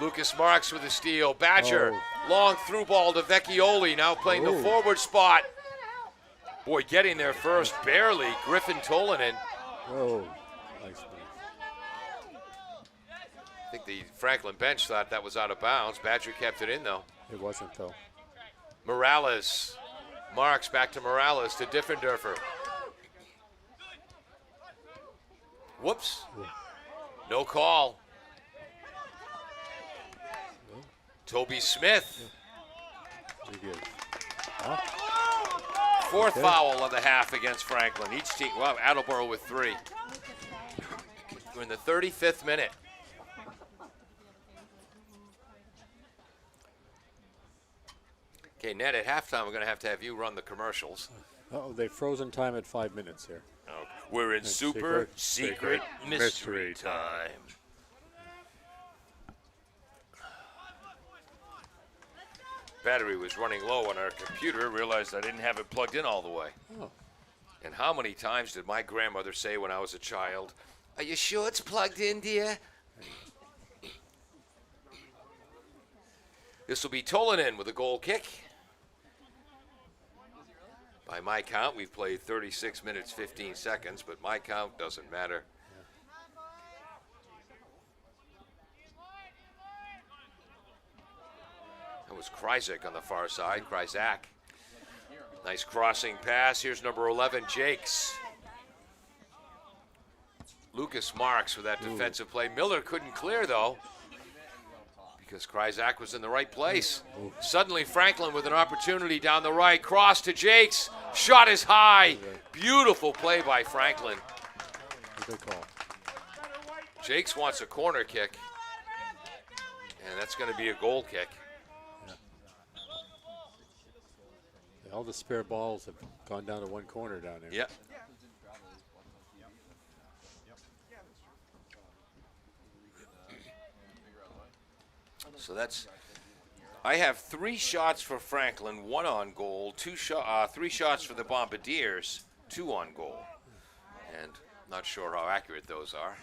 Lucas Marks with the steal. Badger, long through ball to Vecchioli, now playing the forward spot. Boy, getting there first, barely. Griffin Tolanen. Oh, nice. I think the Franklin bench thought that was out of bounds. Badger kept it in, though. It wasn't, though. Morales. Marks back to Morales to Diffenderfer. Whoops. No call. Toby Smith. Fourth foul of the half against Franklin. Each team, well, Attleboro with 3. We're in the 35th minute. Okay, Ned, at halftime, we're going to have you run the commercials. Uh-oh, they've frozen time at 5 minutes here. Oh, we're in super secret mystery time. Battery was running low on our computer, realized I didn't have it plugged in all the way. Oh. And how many times did my grandmother say when I was a child, "Are you sure it's plugged in, dear?" This will be Tolanen with a goal kick. By my count, we've played 36 minutes, 15 seconds, but my count doesn't matter. That was Kryzak on the far side, Kryzak. Nice crossing pass. Here's number 11, Jakes. Lucas Marks with that defensive play. Miller couldn't clear, though, because Kryzak was in the right place. Suddenly, Franklin with an opportunity down the right. Cross to Jakes. Shot is high. Beautiful play by Franklin. Good call. Jakes wants a corner kick, and that's going to be a goal kick. All the spare balls have gone down to one corner down there. Yep. So I have 3 shots for Franklin, 1 on goal, 3 shots for the Bombardiers, 2 on goal. And not sure how accurate those are.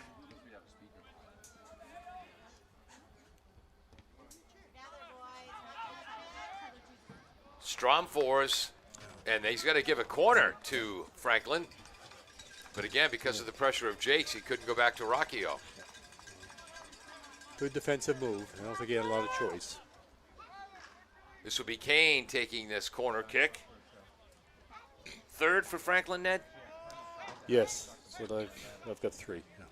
Strom 4s, and he's got to give a corner to Franklin. But again, because of the pressure of Jakes, he couldn't go back to Rockio. Good defensive move. I don't think he had a lot of choice. This will be Kane taking this corner kick. 3rd for Franklin, Ned? Yes, so I've got 3. Yeah.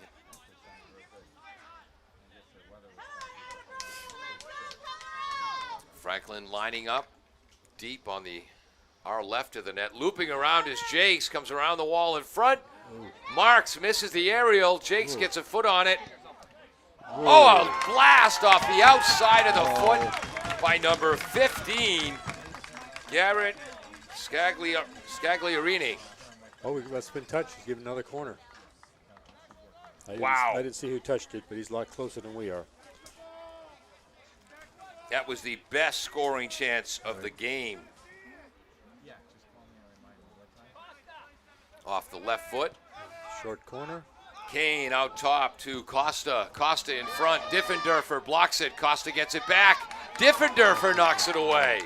Franklin lining up deep on our left of the net. Looping around is Jakes, comes around the wall in front. Marks misses the aerial. Jakes gets a foot on it. Oh, a blast off the outside of the foot by number 15, Garrett Scagliarini. Oh, he must have been touched. Give him another corner. Wow. I didn't see who touched it, but he's a lot closer than we are. That was the best scoring chance of the game. Off the left foot. Short corner. Kane out top to Costa. Costa in front. Diffenderfer blocks it. Costa gets it back. Diffenderfer knocks it away.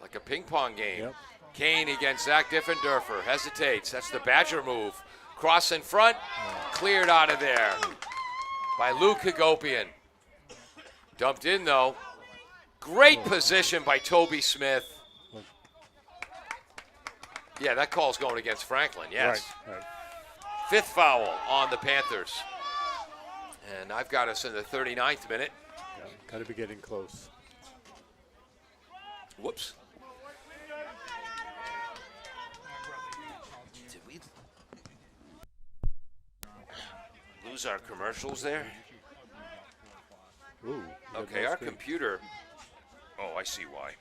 Like a ping pong game. Yep. Kane against Zach Diffenderfer. Hesitates. That's the Badger move. Cross in front. Cleared out of there by Luke Hagopian. Dumped in though. Great position by Toby Smith. Yeah, that call's going against Franklin, yes. Right. Fifth foul on the Panthers. And I've got us in the 39th minute. Yeah, got to be getting close. Whoops. Did we lose our commercials there? Ooh. Okay, our computer. Oh, I see why.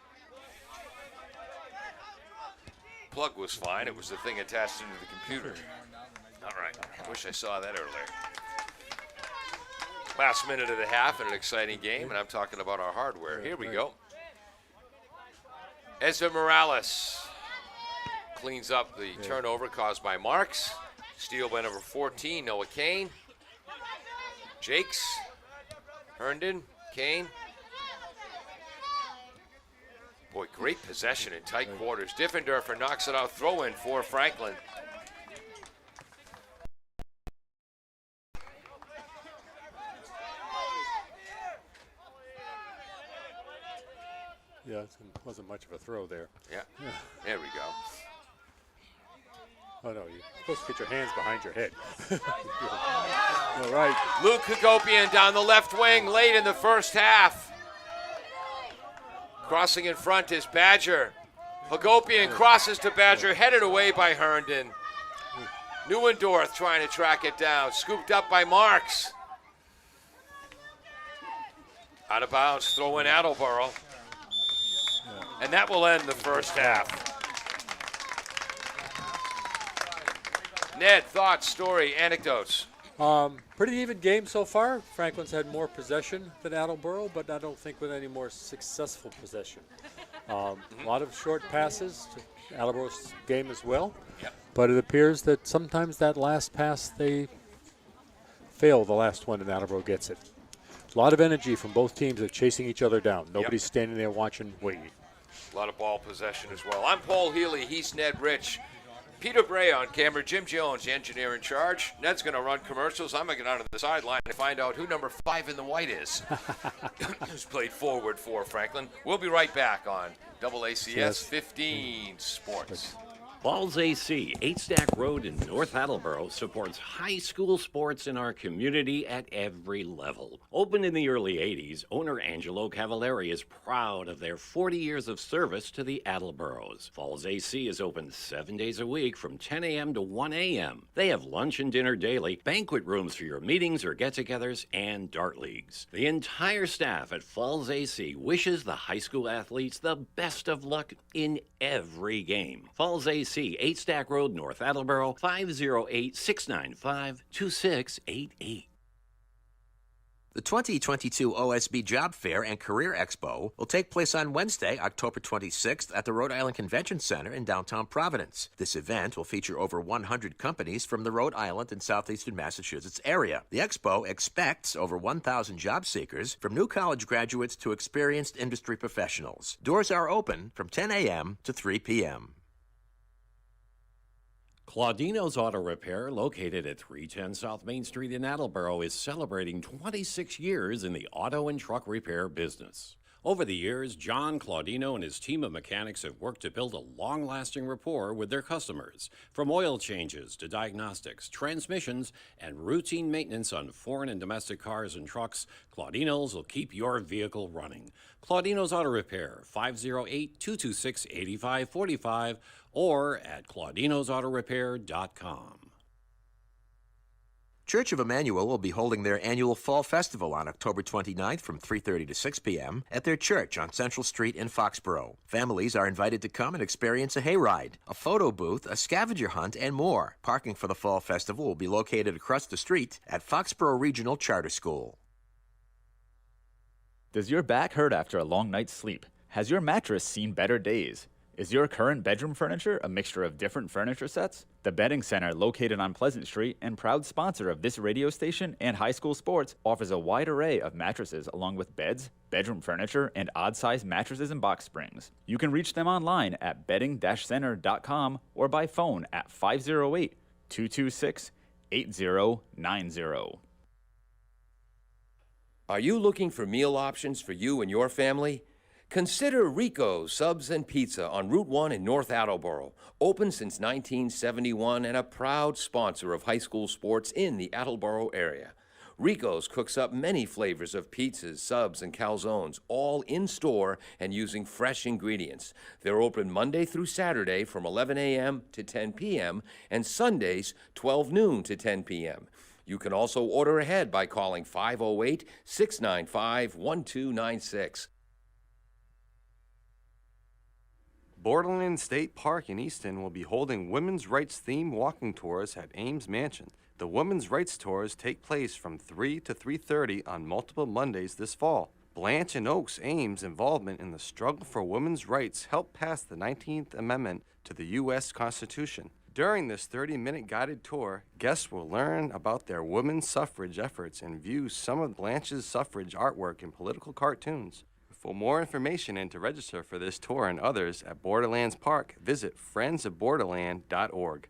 Plug was fine. It was the thing attached into the computer. All right. I wish I saw that earlier. Last minute of the half in an exciting game, and I'm talking about our hardware. Here we go. Ezra Morales cleans up the turnover caused by Marks. Steal by number 14, Noah Kane. Jakes, Herndon, Kane. Boy, great possession in tight quarters. Diffenderfer knocks it out, throw in for Franklin. Yeah, it wasn't much of a throw there. Yeah, there we go. Oh, no, you're supposed to get your hands behind your head. All right. Luke Hagopian down the left wing late in the first half. Crossing in front is Badger. Hagopian crosses to Badger, headed away by Herndon. Neuendorf trying to track it down. Scooped up by Marks. Out of bounds, throw in Attleboro. And that will end the first half. Ned, thoughts, story, anecdotes? Pretty even game so far. Franklin's had more possession than Attleboro, but I don't think with any more successful possession. A lot of short passes to Attleboro's game as well. Yep. But it appears that sometimes that last pass, they fail the last one and Attleboro gets it. A lot of energy from both teams of chasing each other down. Nobody's standing there watching, waiting. A lot of ball possession as well. I'm Paul Healy. He's Ned Rich. Peter Bray on camera. Jim Jones, the engineer in charge. Ned's going to run commercials. I'm going to get onto the sideline and find out who number 5 in the white is. Who's played forward for Franklin. We'll be right back on AACS 15 Sports. Falls AC, 8 Stack Road in North Attleboro, supports high school sports in our community at every level. Opened in the early 80s, owner Angelo Cavallari is proud of their 40 years of service to the Attleboros. Falls AC is open 7 days a week from 10 a.m. to 1 a.m. They have lunch and dinner daily, banquet rooms for your meetings or get-togethers, and dart leagues. The entire staff at Falls AC wishes the high school athletes the best of luck in every game. Falls AC, 8 Stack Road, North Attleboro, 508-695-2688. The 2022 OSB Job Fair and Career Expo will take place on Wednesday, October 26th at the Rhode Island Convention Center in downtown Providence. This event will feature over 100 companies from the Rhode Island and southeastern Massachusetts area. The expo expects over 1,000 job seekers, from new college graduates to experienced industry professionals. Doors are open from 10 a.m. to 3 p.m. Claudino's Auto Repair, located at 310 South Main Street in Attleboro, is celebrating 26 years in the auto and truck repair business. Over the years, John Claudino and his team of mechanics have worked to build a long-lasting rapport with their customers. From oil changes to diagnostics, transmissions, and routine maintenance on foreign and domestic cars and trucks, Claudino's will keep your vehicle running. Claudino's Auto Repair, 508-226-8545 or at claudinosautorepair.com. Church of Emmanuel will be holding their annual Fall Festival on October 29th from 3:30 to 6 p.m. at their church on Central Street in Foxborough. Families are invited to come and experience a hayride, a photo booth, a scavenger hunt, and more. Parking for the Fall Festival will be located across the street at Foxborough Regional Charter School. Does your back hurt after a long night's sleep? Has your mattress seen better days? Is your current bedroom furniture a mixture of different furniture sets? The Bedding Center, located on Pleasant Street and proud sponsor of this radio station and high school sports, offers a wide array of mattresses along with beds, bedroom furniture, and odd-sized mattresses and box springs. You can reach them online at bedding-center.com or by phone at 508-226-8090. Are you looking for meal options for you and your family? Consider Rico's Subs and Pizza on Route 1 in North Attleboro. Open since 1971 and a proud sponsor of high school sports in the Attleboro area. Rico's cooks up many flavors of pizzas, subs, and calzones, all in-store and using fresh ingredients. They're open Monday through Saturday from 11 a.m. to 10 p.m. and Sundays 12 noon to 10 p.m. You can also order ahead by calling 508-695-1296. Borderland State Park in Easton will be holding women's rights themed walking tours at Ames Mansion. The women's rights tours take place from 3 to 3:30 on multiple Mondays this fall. Blanche and Oak's Ames involvement in the struggle for women's rights helped pass the 19th Amendment to the U.S. Constitution. During this 30-minute guided tour, guests will learn about their women's suffrage efforts and view some of Blanche's suffrage artwork and political cartoons. For more information and to register for this tour and others at Borderlands Park, visit friendsofborderland.org.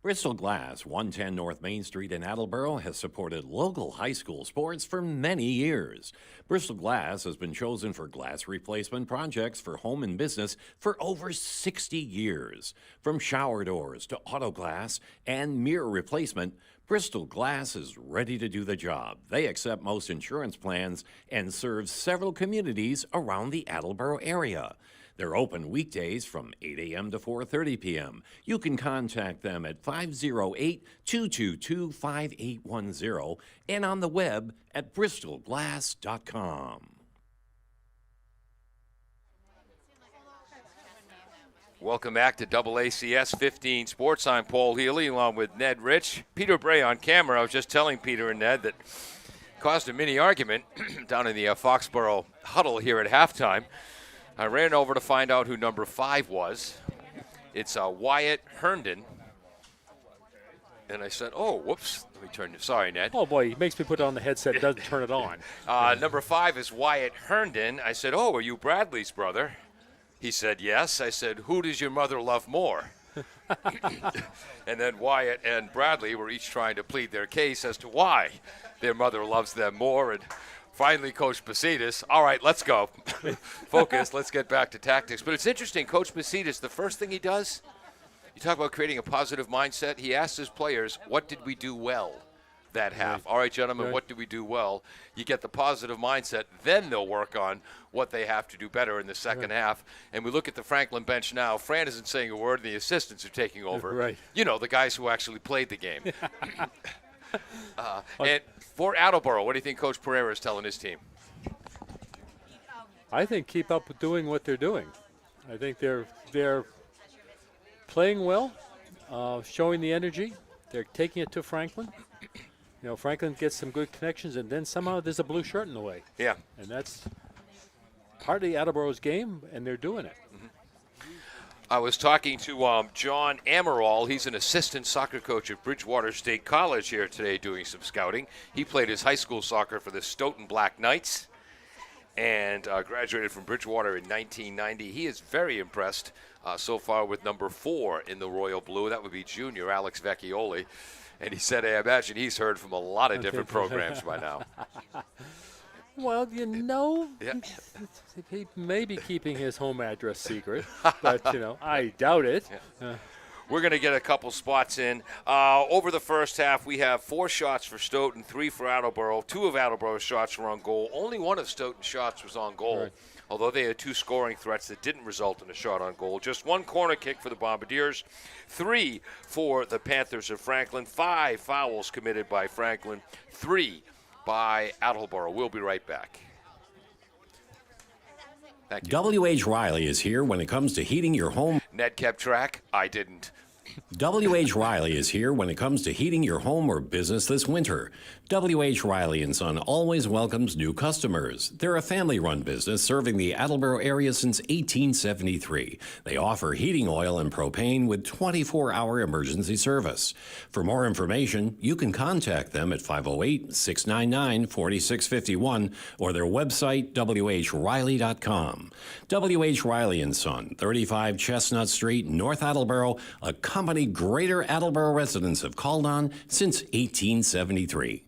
Bristol Glass, 110 North Main Street in Attleboro, has supported local high school sports for many years. Bristol Glass has been chosen for glass replacement projects for home and business for over 60 years. From shower doors to auto glass and mirror replacement, Bristol Glass is ready to do the job. They accept most insurance plans and serve several communities around the Attleboro area. They're open weekdays from 8 a.m. to 4:30 p.m. You can contact them at 508-222-5810 and on the web at bristolglass.com. Welcome back to AACS 15 Sports. I'm Paul Healy along with Ned Rich. Peter Bray on camera. I was just telling Peter and Ned that caused a mini argument down in the Foxborough huddle here at halftime. I ran over to find out who number 5 was. It's Wyatt Herndon. And I said, oh, whoops. Let me turn it. Sorry, Ned. Oh, boy, he makes me put on the headset and doesn't turn it on. Number 5 is Wyatt Herndon. I said, oh, are you Bradley's brother? He said, yes. I said, who does your mother love more? And then Wyatt and Bradley were each trying to plead their case as to why their mother loves them more. And finally, Coach Basidis, all right, let's go. Focus, let's get back to tactics. But it's interesting, Coach Basidis, the first thing he does, you talk about creating a positive mindset. He asks his players, what did we do well that half? All right, gentlemen, what did we do well? You get the positive mindset, then they'll work on what they have to do better in the second half. And we look at the Franklin bench now. Fran isn't saying a word, and the assistants are taking over. Right. You know, the guys who actually played the game. And for Attleboro, what do you think Coach Pereira is telling his team? I think keep up with doing what they're doing. I think they're playing well, showing the energy. They're taking it to Franklin. You know, Franklin gets some good connections, and then somehow there's a blue shirt in the way. Yeah. And that's part of the Attleboro's game, and they're doing it. I was talking to John Amaral. He's an assistant soccer coach at Bridgewater State College here today doing some scouting. He played his high school soccer for the Stoughton Black Knights and graduated from Bridgewater in 1990. He is very impressed so far with number 4 in the Royal Blue. That would be junior Alex Vecchioli. And he said, I imagine he's heard from a lot of different programs by now. Well, Yeah. he may be keeping his home address secret, but, I doubt it. We're going to get a couple spots in. Over the first half, we have 4 shots for Stoughton, 3 for Attleboro. 2 of Attleboro's shots were on goal. Only 1 of Stoughton's shots was on goal, Right. although they had 2 scoring threats that didn't result in a shot on goal. Just 1 corner kick for the Bombardiers, 3 for the Panthers of Franklin, 5 fouls committed by Franklin, 3 by Attleboro. We'll be right back. Thank you. W.H. Riley is here when it comes to heating your home. Ned kept track. I didn't. W.H. Riley is here when it comes to heating your home or business this winter. W.H. Riley & Son always welcomes new customers. They're a family-run business serving the Attleboro area since 1873. They offer heating oil and propane with 24-hour emergency service. For more information, you can contact them at 508-699-4651 or their website, whriley.com. W.H. Riley & Son, 35 Chestnut Street, North Attleboro, a company Greater Attleboro residents have called on since 1873.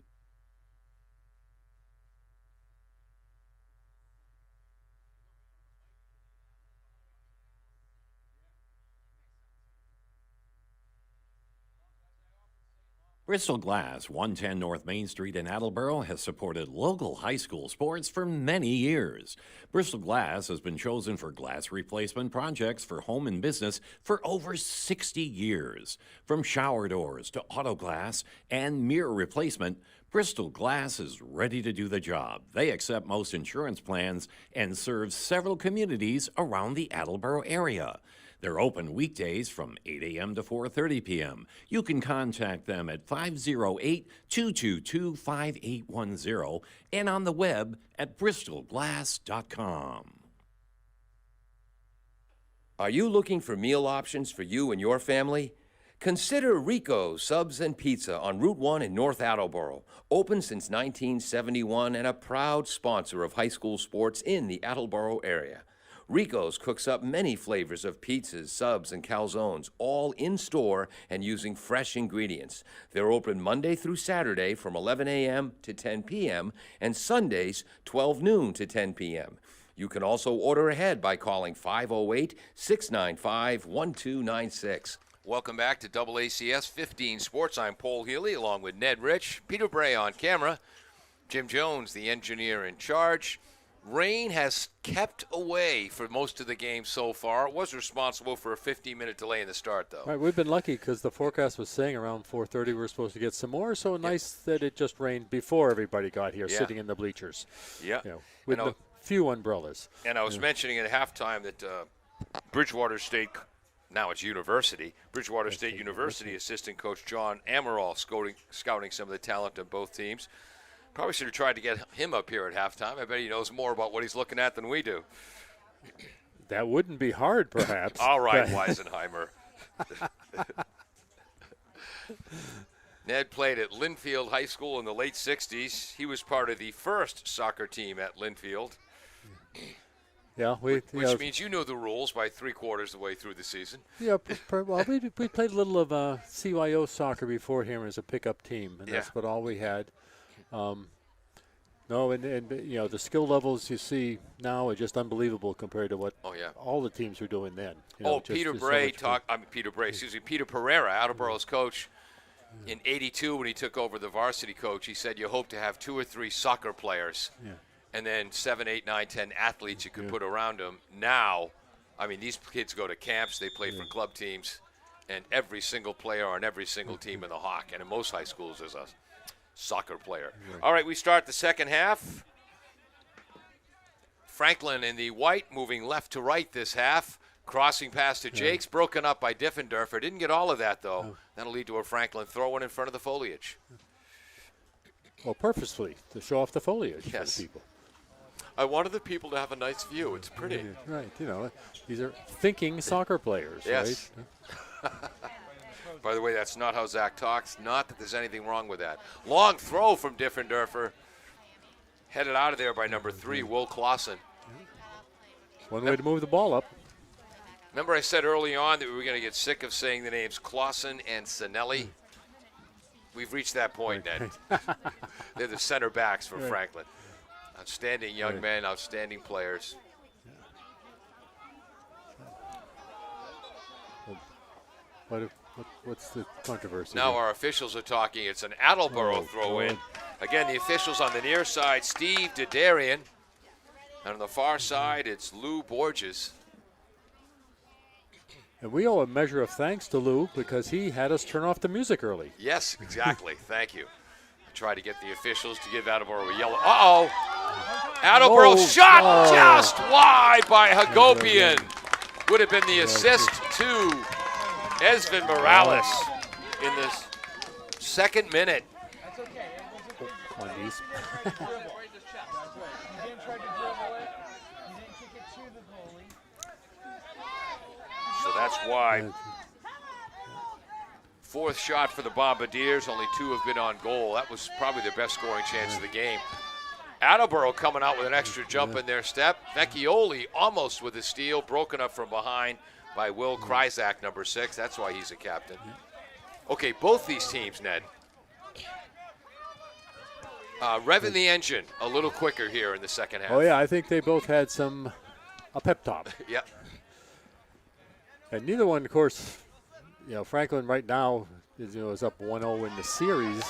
Bristol Glass, 110 North Main Street in Attleboro, has supported local high school sports for many years. Bristol Glass has been chosen for glass replacement projects for home and business for over 60 years. From shower doors to auto glass and mirror replacement, Bristol Glass is ready to do the job. They accept most insurance plans and serve several communities around the Attleboro area. They're open weekdays from 8 a.m. to 4:30 p.m. You can contact them at 508-222-5810 and on the web at bristolglass.com. Are you looking for meal options for you and your family? Consider Rico's Subs and Pizza on Route 1 in North Attleboro. Open since 1971 and a proud sponsor of high school sports in the Attleboro area. Rico's cooks up many flavors of pizzas, subs, and calzones, all in-store and using fresh ingredients. They're open Monday through Saturday from 11 a.m. to 10 p.m. and Sundays 12 noon to 10 p.m. You can also order ahead by calling 508-695-1296. Welcome back to AACS 15 Sports. I'm Paul Healy along with Ned Rich, Peter Bray on camera, Jim Jones, the engineer in charge. Rain has kept away for most of the game so far. It was responsible for a 15-minute delay in the start, though. Right, we've been lucky because the forecast was saying around 4:30 we were supposed to get some more. So nice that it just rained before everybody got here, sitting in the bleachers. Yeah, with a few umbrellas. And I was mentioning at halftime that Bridgewater State, now it's University, Bridgewater State University assistant coach John Amaral scouting some of the talent of both teams. Probably should have tried to get him up here at halftime. I bet he knows more about what he's looking at than we do. That wouldn't be hard, perhaps. All right, Weisenheimer. Ned played at Linfield High School in the late 60s. He was part of the first soccer team at Linfield. Yeah, which means you know the rules by 3/4 the way through the season. Yeah, well, we played a little of CYO soccer before here as a pickup team, and that's about all we had. The skill levels you see now are just unbelievable compared to what all the teams were doing then. Peter Pereira, Attleboro's coach, in '82 when he took over the varsity coach, he said you hope to have 2 or 3 soccer players, and then 7, 8, 9, 10 athletes you could put around them. Now, I mean, these kids go to camps, they play for club teams, and every single player on every single team in the Hawk, and in most high schools is a soccer player. All right, we start the second half. Franklin in the white, moving left to right this half. Crossing pass to Jakes, broken up by Diffenderfer. Didn't get all of that, though. That'll lead to a Franklin throw-in front of the foliage. Well, purposefully, to show off the foliage for the people. I wanted the people to have a nice view. It's pretty. Right, these are thinking soccer players, yes. right? By the way, that's not how Zach talks. Not that there's anything wrong with that. Long throw from Diffenderfer. Headed out of there by number 3, Will Clausen. One way to move the ball up. Remember I said early on that we were going to get sick of saying the names Clausen and Sinelli? We've reached that point, Ned. They're the center backs for Franklin. Outstanding young men, outstanding players. What's the controversy? Now here? our officials are talking. It's an Attleboro throw-in. Again, the officials on the near side, Steve Dedarian. And on the far side, it's Lou Borges. And we owe a measure of thanks to Lou because he had us turn off the music early. Yes, exactly. Thank you. I tried to get the officials to give Attleboro a yellow. Uh-oh. Attleboro shot just wide by Hagopian. Would have been the assist to Esvin Morales in this second minute. On these. So that's why. Fourth shot for the Bombardiers. Only 2 have been on goal. That was probably their best scoring chance of the game. Attleboro coming out with an extra jump in their step. Vecchioli almost with a steal, broken up from behind by Will Kryzak, number 6. That's why he's a captain. Okay, both these teams, Ned. Revving the engine a little quicker here in the second half. Oh, yeah, I think they both had a pep talk. Yep. And neither one, of course, Franklin right now is up 1-0 in the series,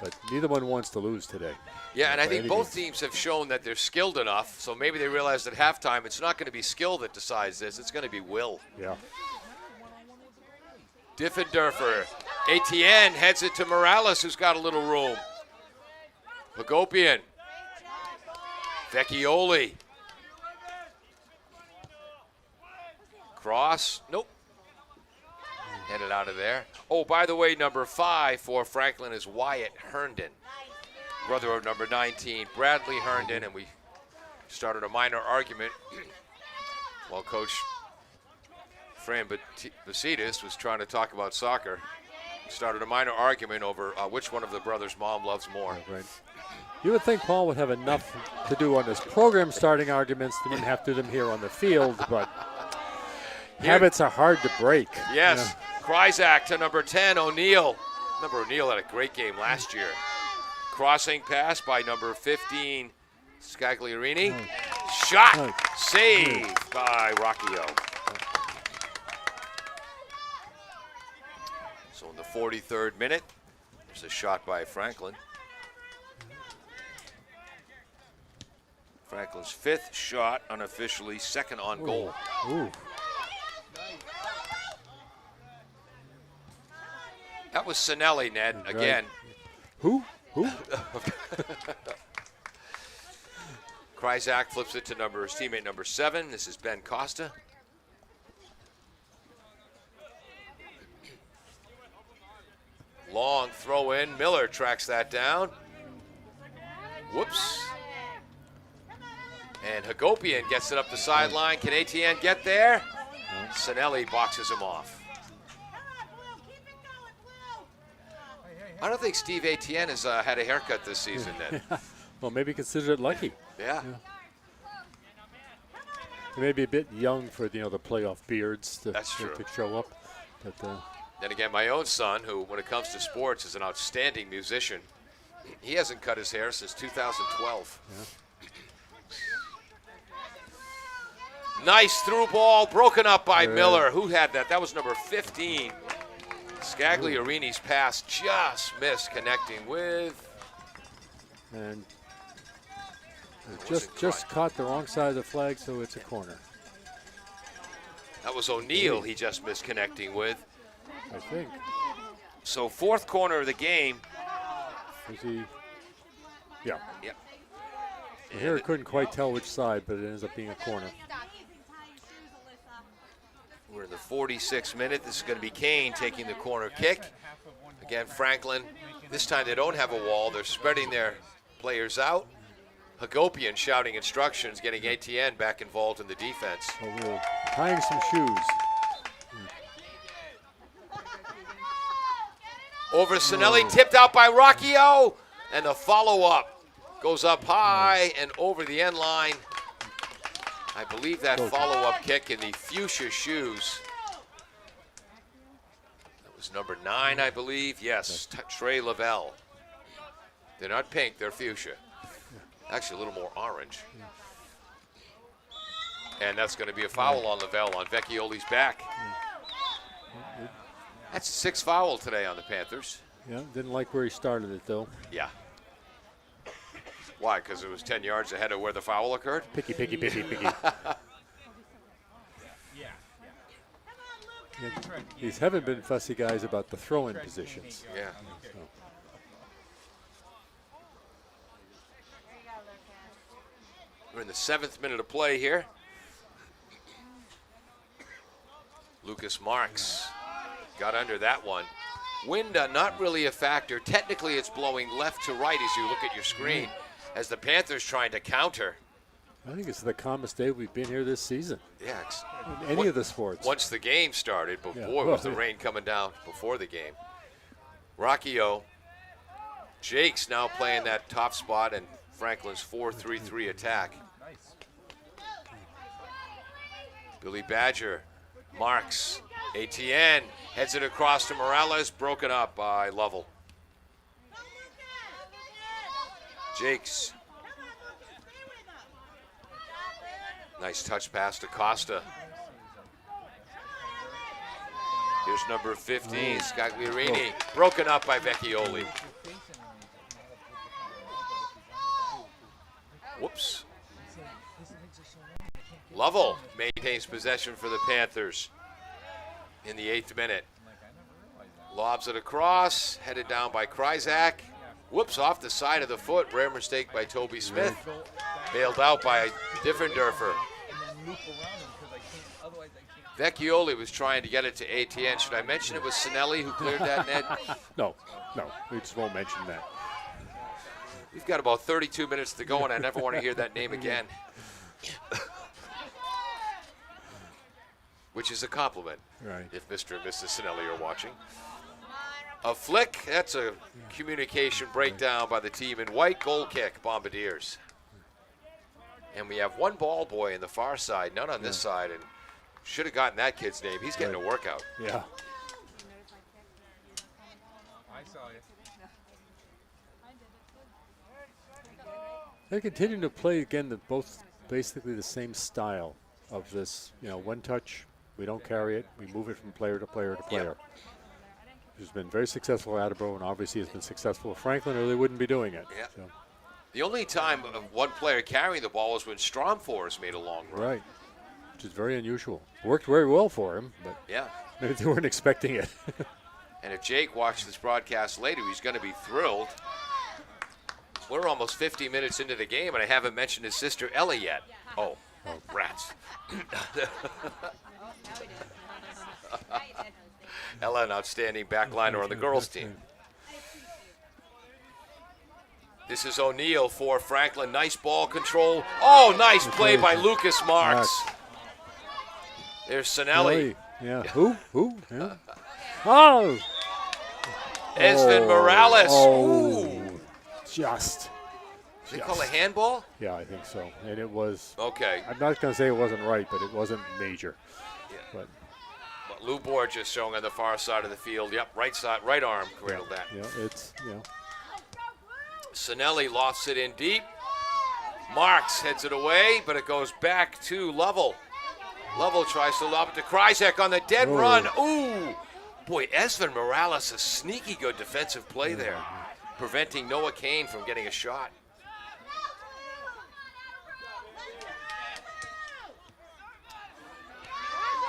but neither one wants to lose today. Yeah, and I think both teams have shown that they're skilled enough, so maybe they realized at halftime it's not going to be skill that decides this, it's going to be will. Yeah. Diffenderfer. Etienne heads it to Morales, who's got a little room. Hagopian. Vecchioli. Cross. Nope. Headed out of there. Oh, by the way, number 5 for Franklin is Wyatt Herndon, brother of number 19, Bradley Herndon, and we started a minor argument while Coach Fran Basidis was trying to talk about soccer. Started a minor argument over which one of the brothers' mom loves more. Right. You would think Paul would have enough to do on this program starting arguments. He wouldn't have to do them here on the field, but habits are hard to break. Yes. Kryzak to number 10, O'Neill. Number O'Neill had a great game last year. Crossing pass by number 15, Scagliarini. Shot. Saved by Rocchio. So in the 43rd minute, there's a shot by Franklin. Franklin's 5th shot, unofficially 2nd on goal. Ooh. That was Sinelli, Ned, again. Who? Kryzak flips it to his teammate number 7. This is Ben Costa. Long throw in. Miller tracks that down. Whoops. And Hagopian gets it up the sideline. Can Etienne get there? Sinelli boxes him off. I don't think Steve Etienne has had a haircut this season, then. Well, maybe consider it lucky. Yeah. He may be a bit young for the playoff beards to show up. But, then again, my own son, who, when it comes to sports, is an outstanding musician, he hasn't cut his hair since 2012. Yeah. Nice through ball, broken up by Miller. Who had that? That was number 15. Scagliarini's pass just missed connecting with. And just caught the wrong side of the flag, so it's a corner. That was O'Neill he just missed connecting with. I think. So 4th corner of the game. Was he? Yeah. Yep. Here couldn't quite tell which side, but it ends up being a corner. We're in the 46th minute. This is going to be Kane taking the corner kick. Again, Franklin. This time they don't have a wall. They're spreading their players out. Hagopian shouting instructions, getting Etienne back involved in the defense. So we're tying some shoes. Over Sinelli, tipped out by Rocchio. And the follow-up goes up high and over the end line. I believe that follow-up kick in the fuchsia shoes. That was number 9, I believe. Yes, Trey Lavelle. They're not pink, they're fuchsia. Actually, a little more orange. And that's going to be a foul on Lavelle on Vecchioli's back. That's 6th foul today on the Panthers. Yeah, didn't like where he started it, though. Yeah. Why? Because it was 10 yards ahead of where the foul occurred? Picky. These haven't been fussy guys about the throw-in positions. Yeah. So. We're in the 7th minute of play here. Lucas Marks got under that one. Wind not really a factor. Technically, it's blowing left to right as you look at your screen as the Panthers trying to counter. I think it's the calmest day we've been here this season. Yeah. In any of the sports. Once the game started, but Yeah. boy, was the rain coming down before the game. Rocky O. Jake's now playing that top spot in Franklin's 4-3-3 attack. Billy Badger, Marks, ATN, heads it across to Morales, broken up by Lovell. Jakes. Nice touch pass to Costa. Here's number 15, Scagliarini, broken up by Vecchioli. Whoops. Lovell maintains possession for the Panthers in the 8th minute. Lobs it across, headed down by Kryzak. Whoops, off the side of the foot. Rare mistake by Toby Smith. Bailed out by Diffenderfer. Vecchioli was trying to get it to ATN. Should I mention it was Sinelli who cleared that net? No, we just won't mention that. We've got about 32 minutes to go, and I never want to hear that name again. Which is a compliment, Right. if Mr. and Mrs. Sinelli are watching. A flick, that's a communication breakdown by the team in white. Goal kick, Bombardiers. And we have one ball boy in the far side, none on this side, and should have gotten that kid's name. He's getting a workout. Yeah. I saw you. They're continuing to play again both basically the same style of this, one touch, we don't carry it, we move it from player to player to player. It's been very successful at Attleboro, and obviously has been successful at Franklin, or they wouldn't be doing it. Yeah. So. The only time of one player carrying the ball was when Stromfors made a long run. Right, which is very unusual. Worked very well for him, but Yeah. maybe they weren't expecting it. And if Jake watched this broadcast later, he's going to be thrilled. We're almost 50 minutes into the game, and I haven't mentioned his sister Ellie yet. Oh, rats. Ella, an outstanding backliner on the girls' team. This is O'Neal for Franklin. Nice ball control. Oh, nice play by Lucas Marks. There's Sinelli. Yeah. Who? Yeah. Oh! Esvin Morales. Oh, just. Did they call a handball? Yeah, I think so. And it was, Okay. I'm not going to say it wasn't right, but it wasn't major. Yeah. But Lou Borges showing on the far side of the field. Yep, right side, right arm cradled that. yeah, it's, Sinelli lofts it in deep. Marks heads it away, but it goes back to Lovell. Lovell tries to lob it to Kryzak on the dead run. Ooh! Boy, Esvin Morales, a sneaky good defensive play there, preventing Noah Kane from getting a shot.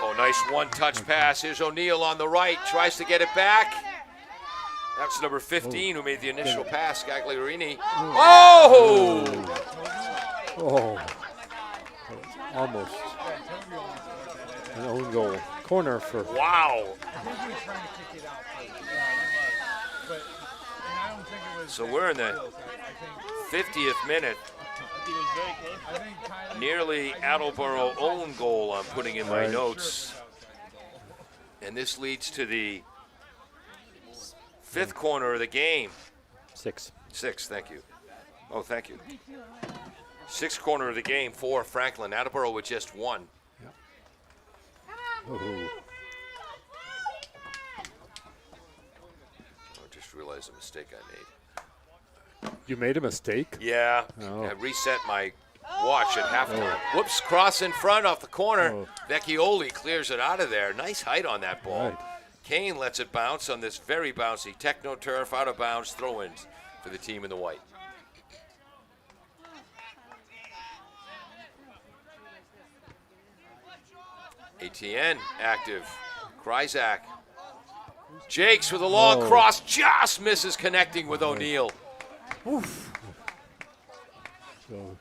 Oh, nice one-touch pass. Here's O'Neal on the right, tries to get it back. That's number 15 who made the initial pass, Scagliarini. Oh! Oh, almost an own goal. Corner for. Wow. So we're in the 50th minute. Nearly Attleboro own goal, I'm putting in my notes. And this leads to the 5th corner of the game. 6. 6, thank you. Oh, thank you. 6th corner of the game for Franklin. Attleboro with just 1. Ooh. I just realized the mistake I made. You made a mistake? Yeah. Oh. I reset my watch at halftime. Whoops, cross in front off the corner. Oh. Vecchioli clears it out of there. Nice height on that ball. Right. Kane lets it bounce on this very bouncy techno turf, out of bounds throw-ins for the team in the white. ATN active. Kryzak. Jakes with a long cross, just misses connecting with O'Neal. So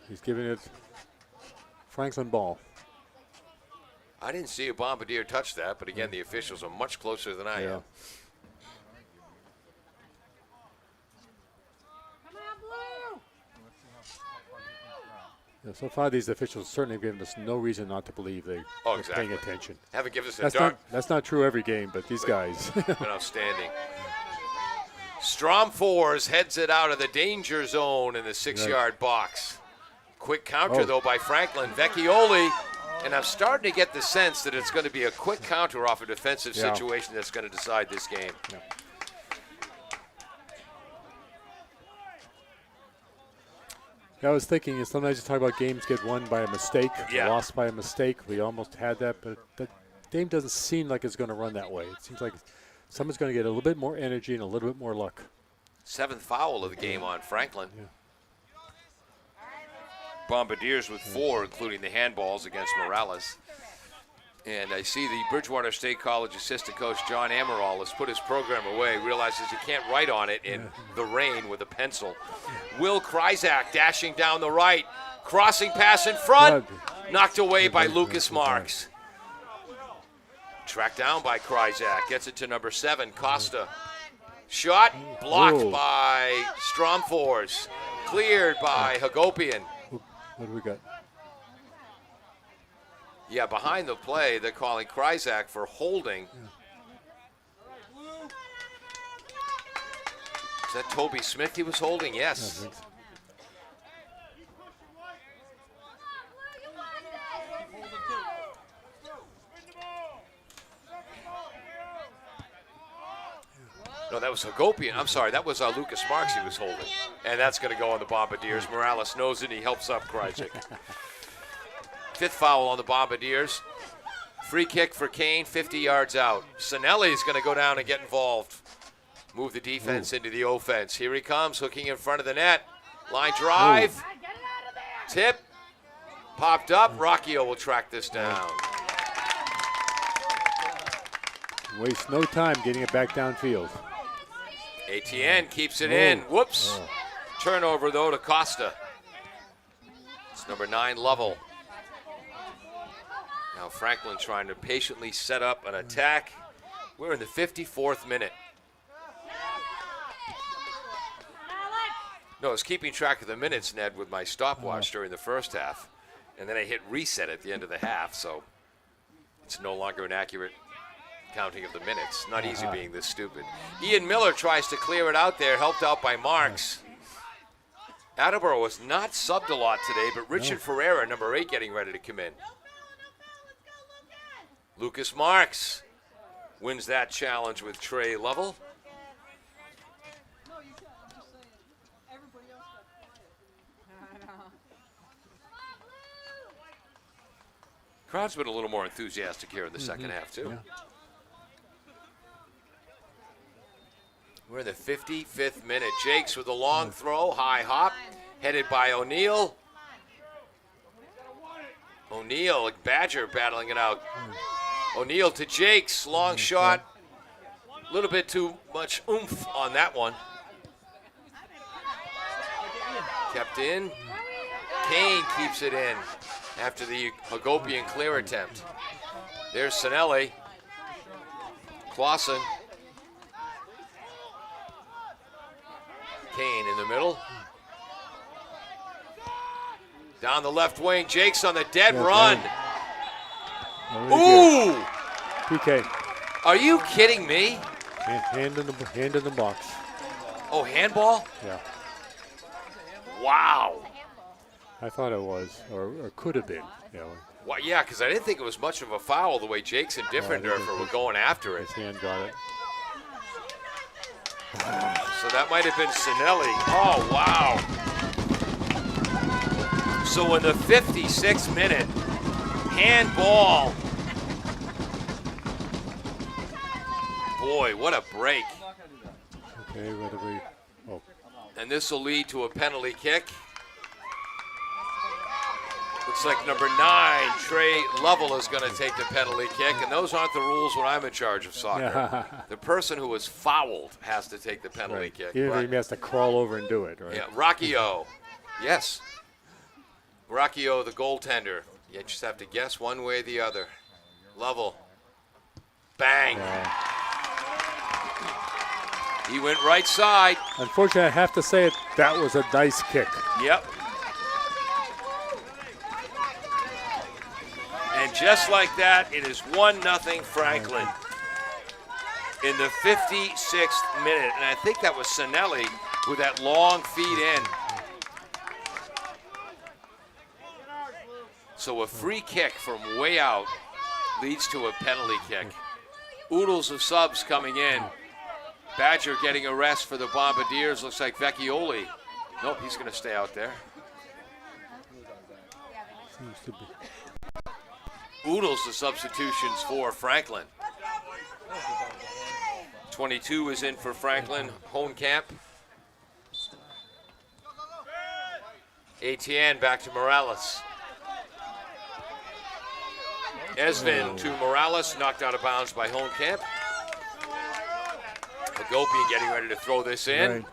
he's giving it Franklin ball. I didn't see a Bombardier touch that, but again, the officials are much closer than I am. Yeah, so far, these officials certainly have given us no reason not to believe they are exactly. paying attention. Haven't given us a That's dark. that's not true every game, but these guys. Been outstanding. Strom Fours heads it out of the danger zone in the 6-yard box. Quick counter, though, by Franklin. Vecchioli. And I'm starting to get the sense that it's going to be a quick counter off a defensive situation that's going to decide this game. Yeah. I was thinking, sometimes you talk about games get won by a mistake, lost by a mistake. We almost had that, but the game doesn't seem like it's going to run that way. It seems like someone's going to get a little bit more energy and a little bit more luck. 7th foul of the game on Franklin. Yeah. Bombardiers with 4, including the handballs against Morales. And I see the Bridgewater State College assistant coach John Amaral has put his program away, realizes he can't write on it in the rain with a pencil. Will Kryzak dashing down the right, crossing pass in front, knocked away by Lucas Marks. Tracked down by Kryzak, gets it to number 7, Costa. Shot blocked by Stromfors, cleared by Hagopian. What do we got? Yeah, behind the play, they're calling Kryzak for holding. Is that Toby Smith he was holding? Yes. No, that was Hagopian. I'm sorry, that was Lucas Marks he was holding. And that's going to go on the Bombardiers. Morales knows it, and he helps up Kryzak. 5th foul on the Bombardiers. Free kick for Kane, 50 yards out. Sinelli's going to go down and get involved. Move the defense into the offense. Here he comes, hooking in front of the net. Line drive. Tip. Popped up. Rocchio will track this down. Waste no time getting it back downfield. ATN keeps it in. Whoops. Turnover, though, to Costa. It's number 9, Lovell. Now Franklin trying to patiently set up an attack. We're in the 54th minute. No, I was keeping track of the minutes, Ned, with my stopwatch during the first half. And then I hit reset at the end of the half, so it's no longer an accurate counting of the minutes. Not easy being this stupid. Ian Miller tries to clear it out there, helped out by Marks. Attleboro was not subbed a lot today, but Richard Ferreira, number 8, getting ready to come in. Lucas Marks wins that challenge with Trey Lovell. Crowd's been a little more enthusiastic here in the second half, too. Yeah. We're in the 55th minute. Jakes with a long throw, high hop, headed by O'Neal. O'Neal, Badger battling it out. O'Neal to Jakes, long shot. A little bit too much oomph on that one. Kept in. Kane keeps it in after the Hagopian clear attempt. There's Sinelli. Clausen. Kane in the middle. Down the left wing, Jakes on the dead run. Ooh! PK. Are you kidding me? Hand in the box. Oh, handball? Yeah. Wow. I thought it was, or could have been. Yeah. Well, yeah, because I didn't think it was much of a foul the way Jakes and Diffenderfer were going after it. His hand got it. So that might have been Sinelli. Oh, wow. So in the 56th minute, handball. Boy, what a break. Okay, what do we? Oh, And this will lead to a penalty kick. Looks like number 9, Trey Lovell, is going to take the penalty kick. And those aren't the rules when I'm in charge of soccer. The person who was fouled has to take the penalty right. kick. He But- has to crawl over and do it, right? Yeah, Rocchio. Yes. Rocchio, the goaltender. You just have to guess one way or the other. Lovell. Bang. He went right side. Unfortunately, I have to say it. That was a nice kick. Yep. And just like that, it is 1-0 Franklin in the 56th minute. And I think that was Sinelli with that long feed in. So a free kick from way out leads to a penalty kick. Oodles of subs coming in. Badger getting a rest for the Bombardiers. Looks like Vecchioli. Nope, he's going to stay out there. Seems to be. Oodles the substitutions for Franklin. 22 is in for Franklin. Hohenkamp. Etienne back to Morales. Esvin to Morales, knocked out of bounds by Hohenkamp. Hagopian getting ready to throw this in. Right.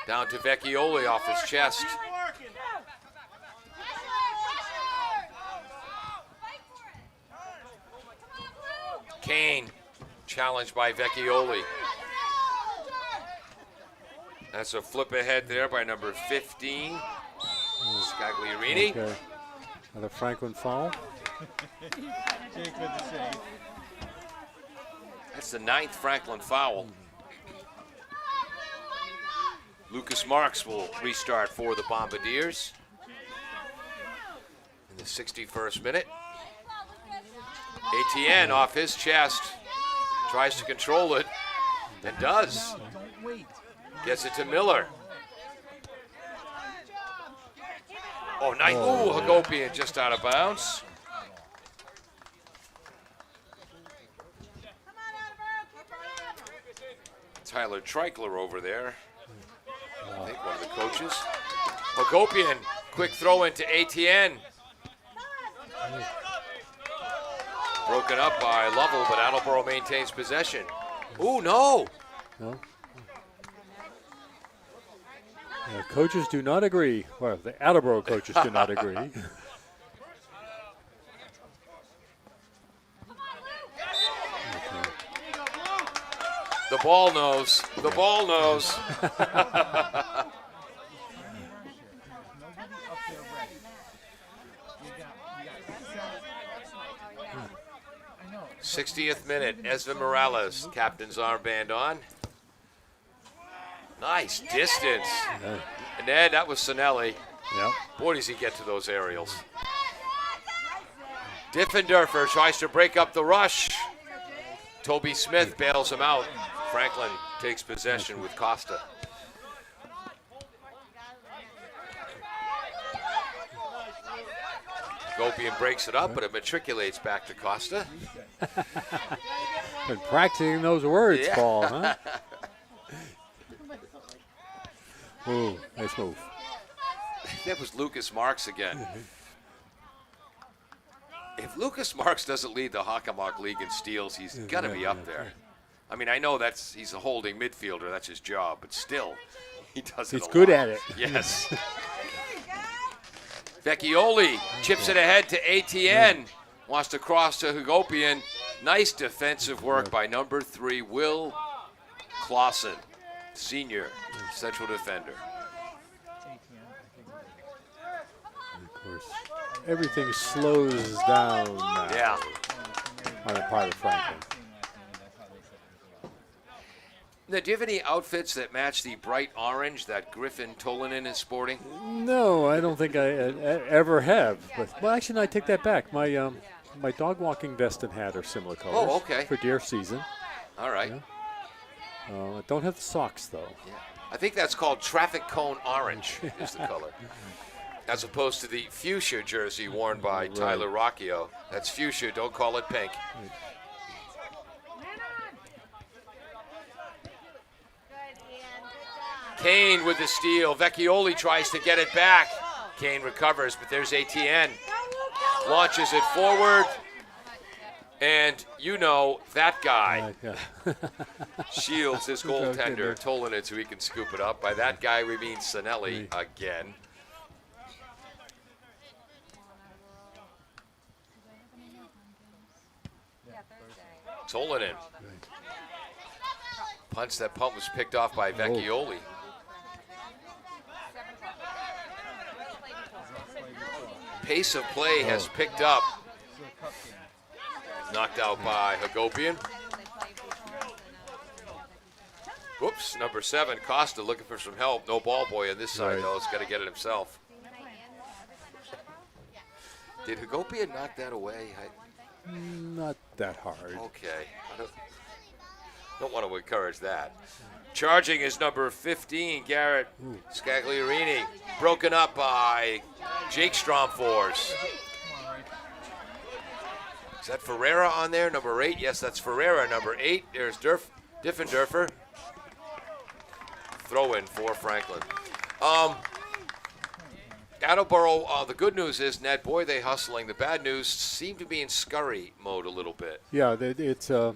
Down to Vecchioli off his chest. Kane challenged by Vecchioli. That's a flip ahead there by number 15, Scagliarini. Okay. Another Franklin foul. That's the 9th Franklin foul. Lucas Marks will restart for the Bombardiers in the 61st minute. Etienne off his chest, tries to control it, and does. Gets it to Miller. Oh, nice. Ooh, Hagopian just out of bounds. Tyler Treichler over there. I think one of the coaches. Hagopian, quick throw into Etienne. Broken up by Lovell, but Attleboro maintains possession. Ooh, no. No. Coaches do not agree. Well, the Attleboro coaches do not agree. The ball knows. The ball knows. 60th minute, Esvin Morales, captain's armband on. Nice distance. And Ed, that was Sinelli. Yep. Boy, does he get to those aerials. Diffenderfer tries to break up the rush. Toby Smith bails him out. Franklin takes possession with Costa. Gopian breaks it up, but it matriculates back to Costa. Been practicing those words, Yeah. Paul, huh? Ooh, nice move. That was Lucas Marks again. If Lucas Marks doesn't lead the Hockomock League in steals, he's got to be up there. I mean, I know he's a holding midfielder, that's his job, but still, he does it He's a good lot. at it. Yes. Vecchioli chips it ahead to Etienne. Wants to cross to Hagopian. Nice defensive work by number 3, Will Clausen, senior central defender. Of course, everything slows down now Yeah. on the part of Franklin. Now, do you have any outfits that match the bright orange that Griffin Tolanen is sporting? No, I don't think I ever have. But, well, actually, no, I take that back. My my dog walking vest and hat are similar colors. Oh, okay. For deer season. All right. I don't have the socks, though. Yeah. I think that's called traffic cone orange is the color. As opposed to the fuchsia jersey worn by Tyler Rocchio. That's fuchsia, don't call it pink. Kane with the steal. Vecchioli tries to get it back. Kane recovers, but there's ATN. Launches it forward. And you know that guy shields his goaltender, tolling it so he can scoop it up. By that guy, we mean Sinelli again. Tolinen. Punch, that pump was picked off by Vecchioli. Pace of play has picked up. Knocked out by Hagopian. Whoops, number 7, Costa looking for some help. No ball boy on this side, though. He's got to get it himself. Did Hagopian knock that away? Not that hard. Okay. I don't want to encourage that. Charging is number 15, Garrett Scagliarini. Broken up by Jake Stromfors. Is that Ferreira on there? Number 8? Yes, that's Ferreira. Number 8. There's Diffenderfer. Throw in for Franklin. Attleboro, the good news is, Ned, boy, they hustling. The bad news seem to be in scurry mode a little bit. Yeah, it's I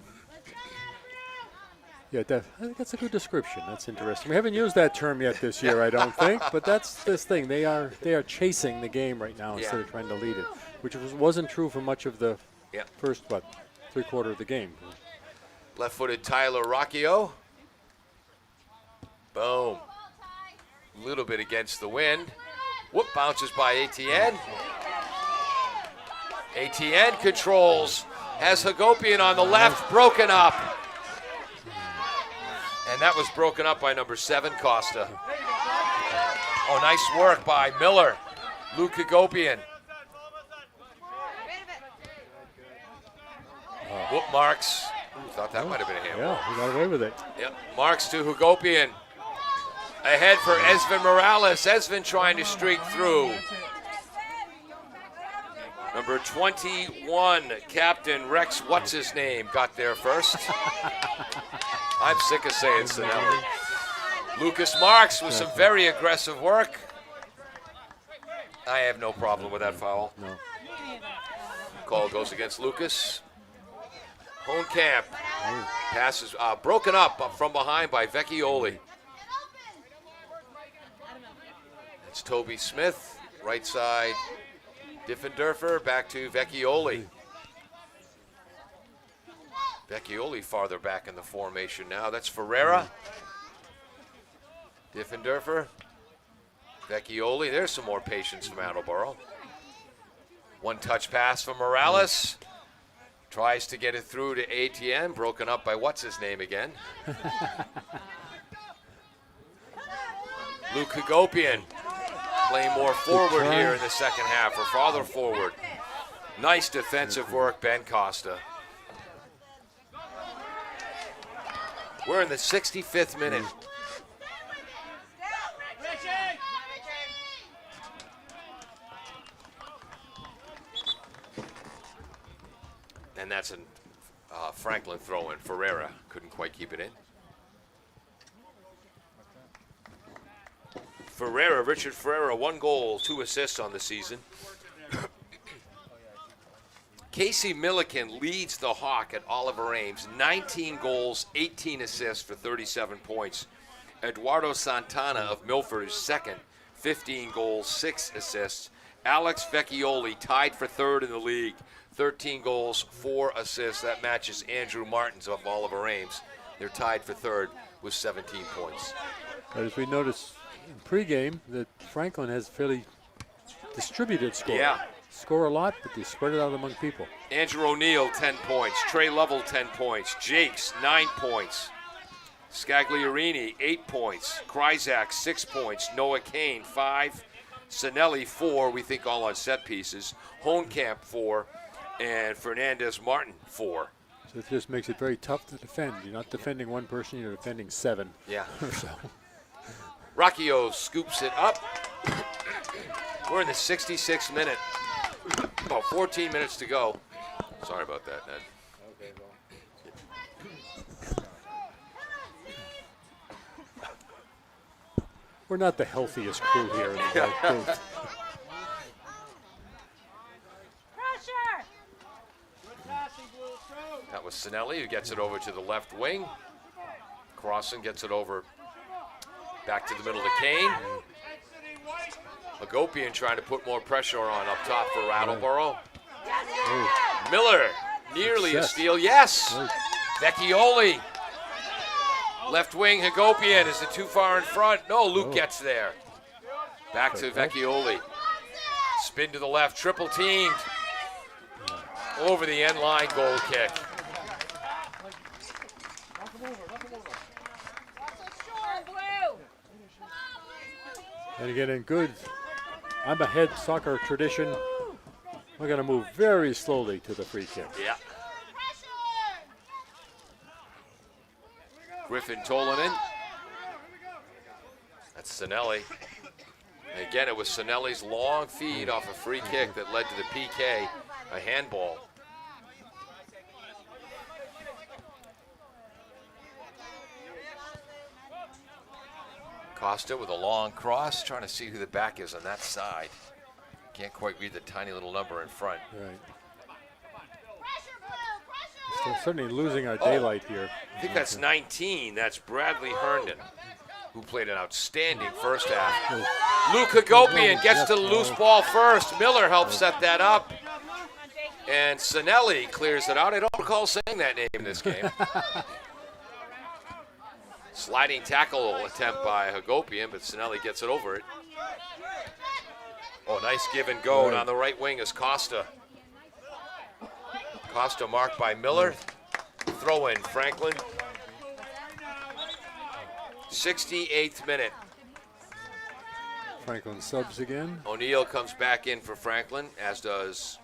think that's a good description. That's interesting. We haven't used that term yet this year, I don't think, but that's this thing. They are chasing the game right now instead of trying to lead it, which wasn't true for much of the first, three-quarter of the game. Left-footed Tyler Rocchio. Boom. A little bit against the wind. Whoop, bounces by ATN. ATN controls. Has Hagopian on the left, broken up. And that was broken up by number 7, Costa. Oh, nice work by Miller. Luke Hagopian. Whoop, Marks. Ooh, thought that might have been a handball. Yeah, he got away with it. Yep, Marks to Hagopian. Ahead for Esvin Morales. Esvin trying to streak through. Number 21, Captain Rex, what's his name, got there first. I'm sick of saying Sinelli. Lucas Marks with some very aggressive work. I have no problem with that foul. No. Call goes against Lucas. Hohenkamp passes, broken up from behind by Vecchioli. It's Toby Smith, right side. Diffenderfer back to Vecchioli. Vecchioli farther back in the formation now. That's Ferreira. Diffenderfer. Vecchioli. There's some more patience from Attleboro. One touch pass from Morales. Tries to get it through to ATN. Broken up by what's his name again? Luke Hagopian. Playing more forward here in the second half, or farther forward. Nice defensive work, Ben Costa. We're in the 65th minute. And that's a Franklin throw-in. Ferreira couldn't quite keep it in. Ferreira, Richard Ferreira, 1 goal, 2 assists on the season. Casey Milliken leads the Hawk at Oliver Ames, 19 goals, 18 assists for 37 points. Eduardo Santana of Milford is second, 15 goals, 6 assists. Alex Vecchioli tied for third in the league, 13 goals, 4 assists. That matches Andrew Martins of Oliver Ames. They're tied for third with 17 points. As we noticed in pregame, that Franklin has fairly distributed scoring. Yeah. Score a lot, but they spread it out among people. Andrew O'Neill, 10 points. Trey Lovell, 10 points. Jakes, 9 points. Scagliarini, 8 points. Kryzak, 6 points. Noah Kane, 5. Sinelli, 4, we think all on set pieces. Hohenkamp, 4. And Fernandez Martin, 4. So it just makes it very tough to defend. You're not defending one person, you're defending 7. Yeah. So. Rocchio scoops it up. We're in the 66th minute. About 14 minutes to go. Sorry about that, Ned. We're not the healthiest crew here in the booth. That was Sinelli who gets it over to the left wing. Crossan gets it over back to the middle to Kane. Hagopian trying to put more pressure on up top for Attleboro. Miller, nearly a steal. Yes! Vecchioli. Left wing, Hagopian. Is it too far in front? No, Luke gets there. Back to Vecchioli. Spin to the left, triple teamed. Over the end line, goal kick. And again, in good, I'm a head soccer tradition. We're going to move very slowly to the free kick. Yeah. Griffin Tolanen. That's Sinelli. And again, it was Sinelli's long feed off a free kick that led to the PK, a handball. Costa with a long cross, trying to see who the back is on that side. Can't quite read the tiny little number in front. Right. Still certainly losing our daylight here. I think that's 19. That's Bradley Herndon, who played an outstanding first half. Luke Hagopian gets to the loose ball first. Miller helps set that up. And Sinelli clears it out. I don't recall saying that name in this game. Sliding tackle attempt by Hagopian, but Sinelli gets it over it. Oh, nice give and go. And on the right wing is Costa. Costa marked by Miller. Throw in Franklin. 68th minute. Franklin subs again. O'Neill comes back in for Franklin, as does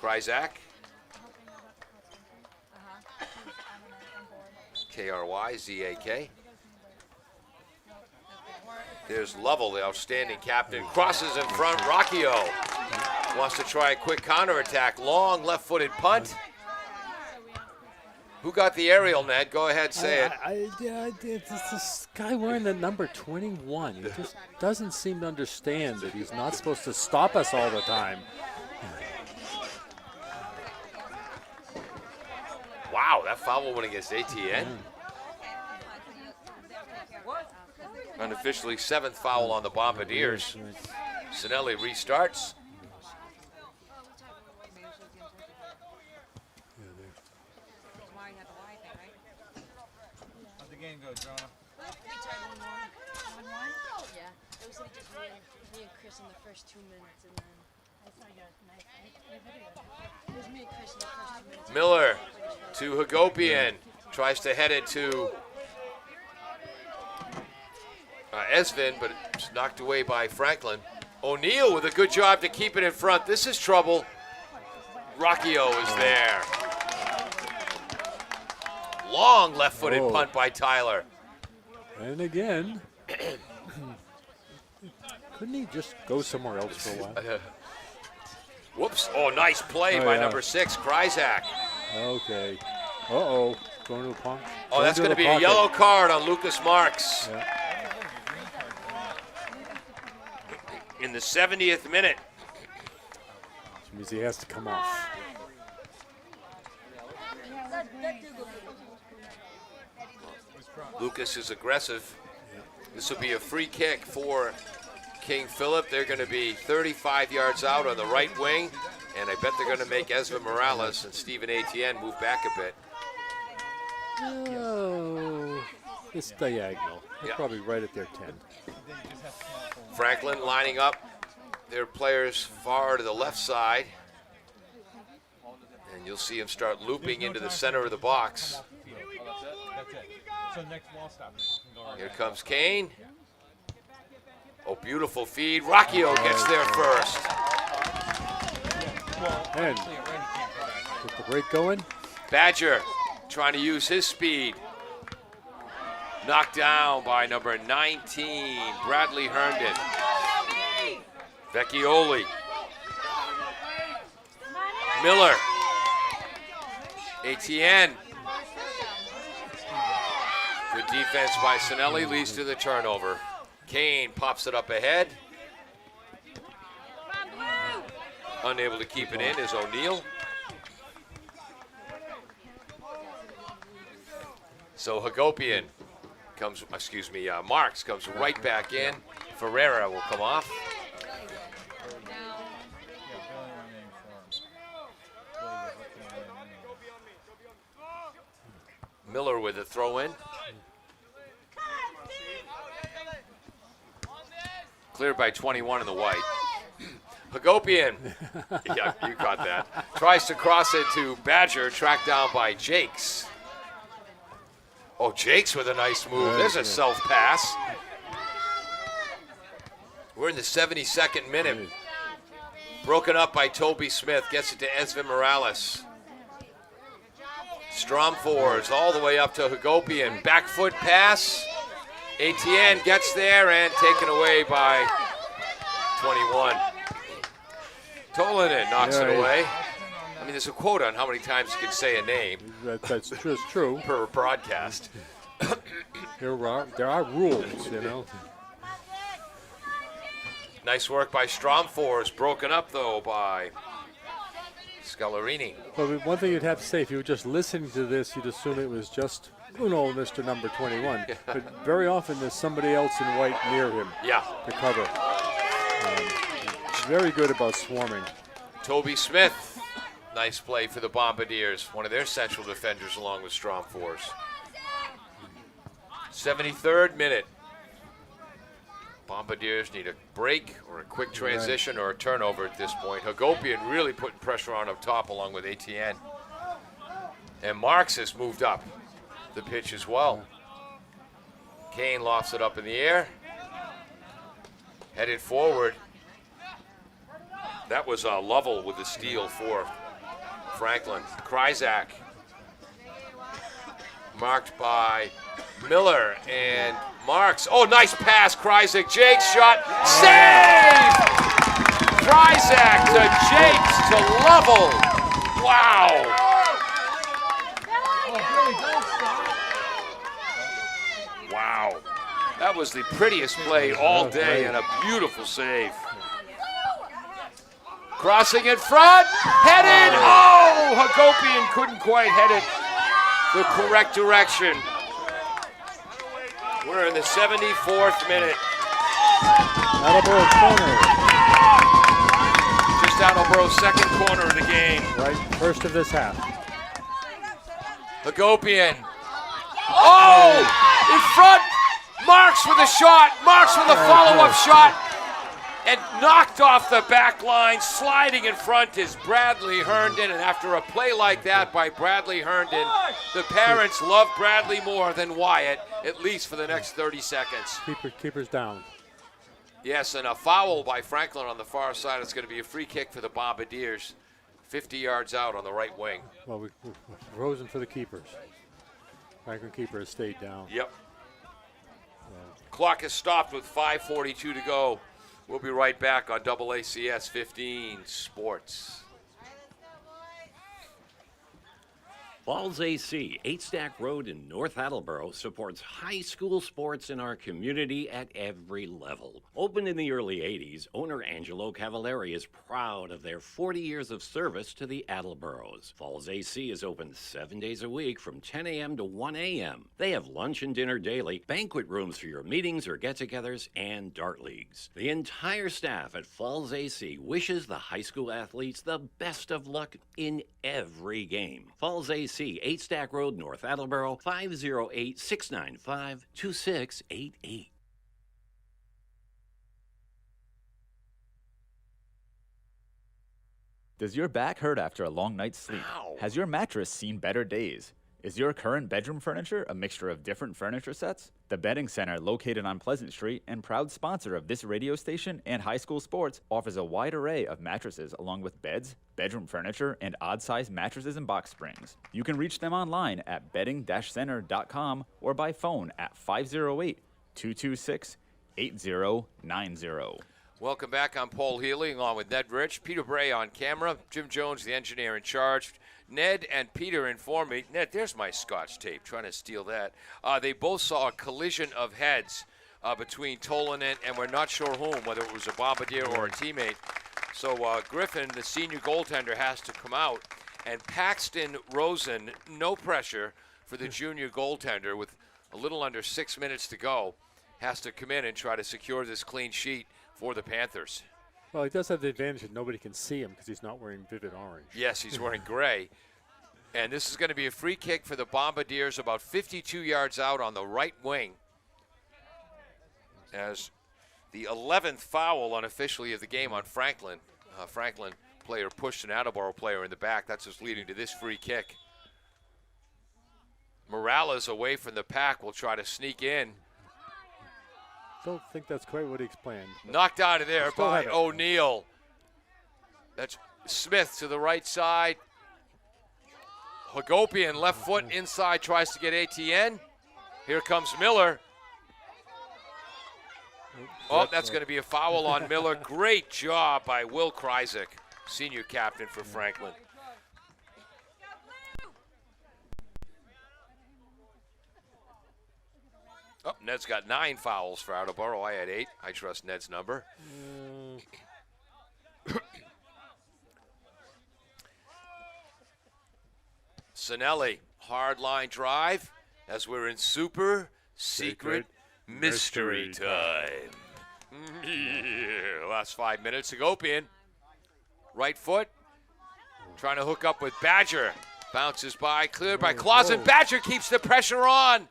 Kryzak. Kryzak. There's Lovell, the outstanding captain. Crosses in front. Rocchio wants to try a quick counterattack. Long left-footed punt. Who got the aerial, Ned? Go ahead, say it. It's this guy wearing the number 21. He just doesn't seem to understand that he's not supposed to stop us all the time. Wow, that foul went against ATN. Unofficially, 7th foul on the Bombardiers. Sinelli restarts. How'd the game go, Jonah? We tied 1-1. 1-1? Yeah. It was like just me and Chris in the first 2 minutes, and then I saw your video. It was me and Chris in the first 2 minutes. Miller to Hagopian. Tries to head it to Esvin, but it's knocked away by Franklin. O'Neill with a good job to keep it in front. This is trouble. Rocchio is there. Long left-footed punt by Tyler. And again, couldn't he just go somewhere else for a while? Whoops. Oh, nice play by number 6, Kryzak. Okay. Uh-oh. Going to the punk. Oh, that's going to be a yellow card on Lucas Marks. Yeah. In the 70th minute. Which means he has to come off. Lucas is aggressive. This will be a free kick for King Philip. They're going to be 35 yards out on the right wing, and I bet they're going to make Ezra Morales and Stephen Etienne move back a bit. Oh, it's diagonal. They're probably right at their 10. Franklin lining up their players far to the left side. And you'll see him start looping into the center of the box. That's it. So next ball stop. Here comes Kane. Oh, beautiful feed. Rocchio gets there first. And get the break going. Badger trying to use his speed. Knocked down by number 19, Bradley Herndon. Vecchioli. Miller. Etienne. Good defense by Sinelli leads to the turnover. Kane pops it up ahead. Unable to keep it in is O'Neal. So Hagopian comes, Marks comes right back in. Ferreira will come off. Miller with a throw in. Cleared by 21 in the white. Hagopian, yeah, you caught that. Tries to cross it to Badger, tracked down by Jakes. Oh, Jakes with a nice move. There's a self-pass. We're in the 72nd minute. Broken up by Toby Smith. Gets it to Esvin Morales. Stromfors all the way up to Hagopian. Back foot pass. Etienne gets there and taken away by 21. Tolinen knocks it away. I mean, there's a quote on how many times you can say a name. That's just true. Per broadcast. There are rules, you know. Nice work by Stromfors. Broken up, though, by Scalarini. But one thing you'd have to say, if you were just listening to this, you'd assume it was just Mr. number 21. But very often there's somebody else in white near him to cover. Very good about swarming. Toby Smith. Nice play for the Bombardiers. One of their central defenders along with Stromfors. 73rd minute. Bombardiers need a break or a quick transition or a turnover at this point. Hagopian really putting pressure on up top along with Etienne. And Marks has moved up the pitch as well. Kane lofts it up in the air. Headed forward. That was Lovell with the steal for Franklin. Kryzak. Marked by Miller and Marks. Oh, nice pass, Kryzak. Jake's shot. Save! Kryzak to Jakes to Lovell. Wow. Wow. That was the prettiest play all day and a beautiful save. Crossing in front, headed, oh! Hagopian couldn't quite head it the correct direction. We're in the 74th minute. Attleboro corner. Just Attleboro's second corner of the game. Right, first of this half. Hagopian. Oh! In front! Marks with a shot. Marks with a follow-up shot. And knocked off the back line, sliding in front is Bradley Herndon. And after a play like that by Bradley Herndon, the parents love Bradley more than Wyatt, at least for the next 30 seconds. Keeper's down. Yes, and a foul by Franklin on the far side. It's going to be a free kick for the Bombardiers, 50 yards out on the right wing. Well, we're frozen for the keepers. Franklin keeper has stayed down. Yep. Clock has stopped with 5:42 to go. We'll be right back on AACS 15 Sports. Falls AC, 8 Stack Road in North Attleboro, supports high school sports in our community at every level. Opened in the early 80s, owner Angelo Cavallari is proud of their 40 years of service to the Attleboros. Falls AC is open 7 days a week from 10 a.m. to 1 a.m. They have lunch and dinner daily, banquet rooms for your meetings or get-togethers, and dart leagues. The entire staff at Falls AC wishes the high school athletes the best of luck in every game. Falls AC, 8 Stack Road, North Attleboro, 508-695-2688. Does your back hurt after a long night's sleep? Ow. Has your mattress seen better days? Is your current bedroom furniture a mixture of different furniture sets? The Bedding Center, located on Pleasant Street and proud sponsor of this radio station and high school sports, offers a wide array of mattresses along with beds, bedroom furniture, and odd-sized mattresses and box springs. You can reach them online at bedding-center.com or by phone at 508-226-8090. Welcome back. I'm Paul Healy along with Ned Rich, Peter Bray on camera, Jim Jones, the engineer in charge. Ned and Peter informed me. Ned, there's my Scotch tape. Trying to steal that. They both saw a collision of heads between Tolanen and we're not sure whom, whether it was a Bombardier or a teammate. So Griffin, the senior goaltender, has to come out. And Paxton Rosen, no pressure for the junior goaltender with a little under 6 minutes to go, has to come in and try to secure this clean sheet for the Panthers. Well, he does have the advantage that nobody can see him because he's not wearing vivid orange. Yes, he's wearing gray. And this is going to be a free kick for the Bombardiers about 52 yards out on the right wing. As the 11th foul unofficially of the game on Franklin. Franklin player pushed an Attleboro player in the back. That's what's leading to this free kick. Morales away from the pack will try to sneak in. Don't think that's quite what he's planned. Knocked out of there Still by have it. O'Neill. That's Smith to the right side. Hagopian left foot inside, tries to get ATN. Here comes Miller. Oh, that's going to be a foul on Miller. Great job by Will Kryzak, senior captain for Franklin. Oh, Ned's got 9 fouls for Attleboro. I had 8. I trust Ned's number. Sinelli, hard line drive as we're in super secret mystery time. Yeah, last 5 minutes. Hagopian, right foot, trying to hook up with Badger. Bounces by, cleared by Clausen. Badger keeps the pressure on.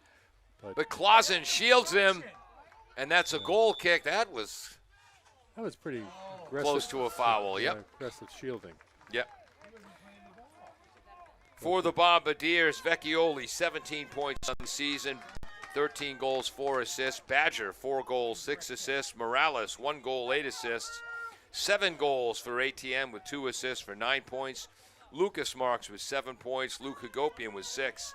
But Clausen shields him, and that's a goal kick. That was pretty aggressive. Close to a foul, Yeah, yep. aggressive shielding. Yep. For the Bombardiers, Vecchioli, 17 points on the season, 13 goals, 4 assists. Badger, 4 goals, 6 assists. Morales, 1 goal, 8 assists. 7 goals for ATM with 2 assists for 9 points. Lucas Marks with 7 points. Luke Hagopian with 6.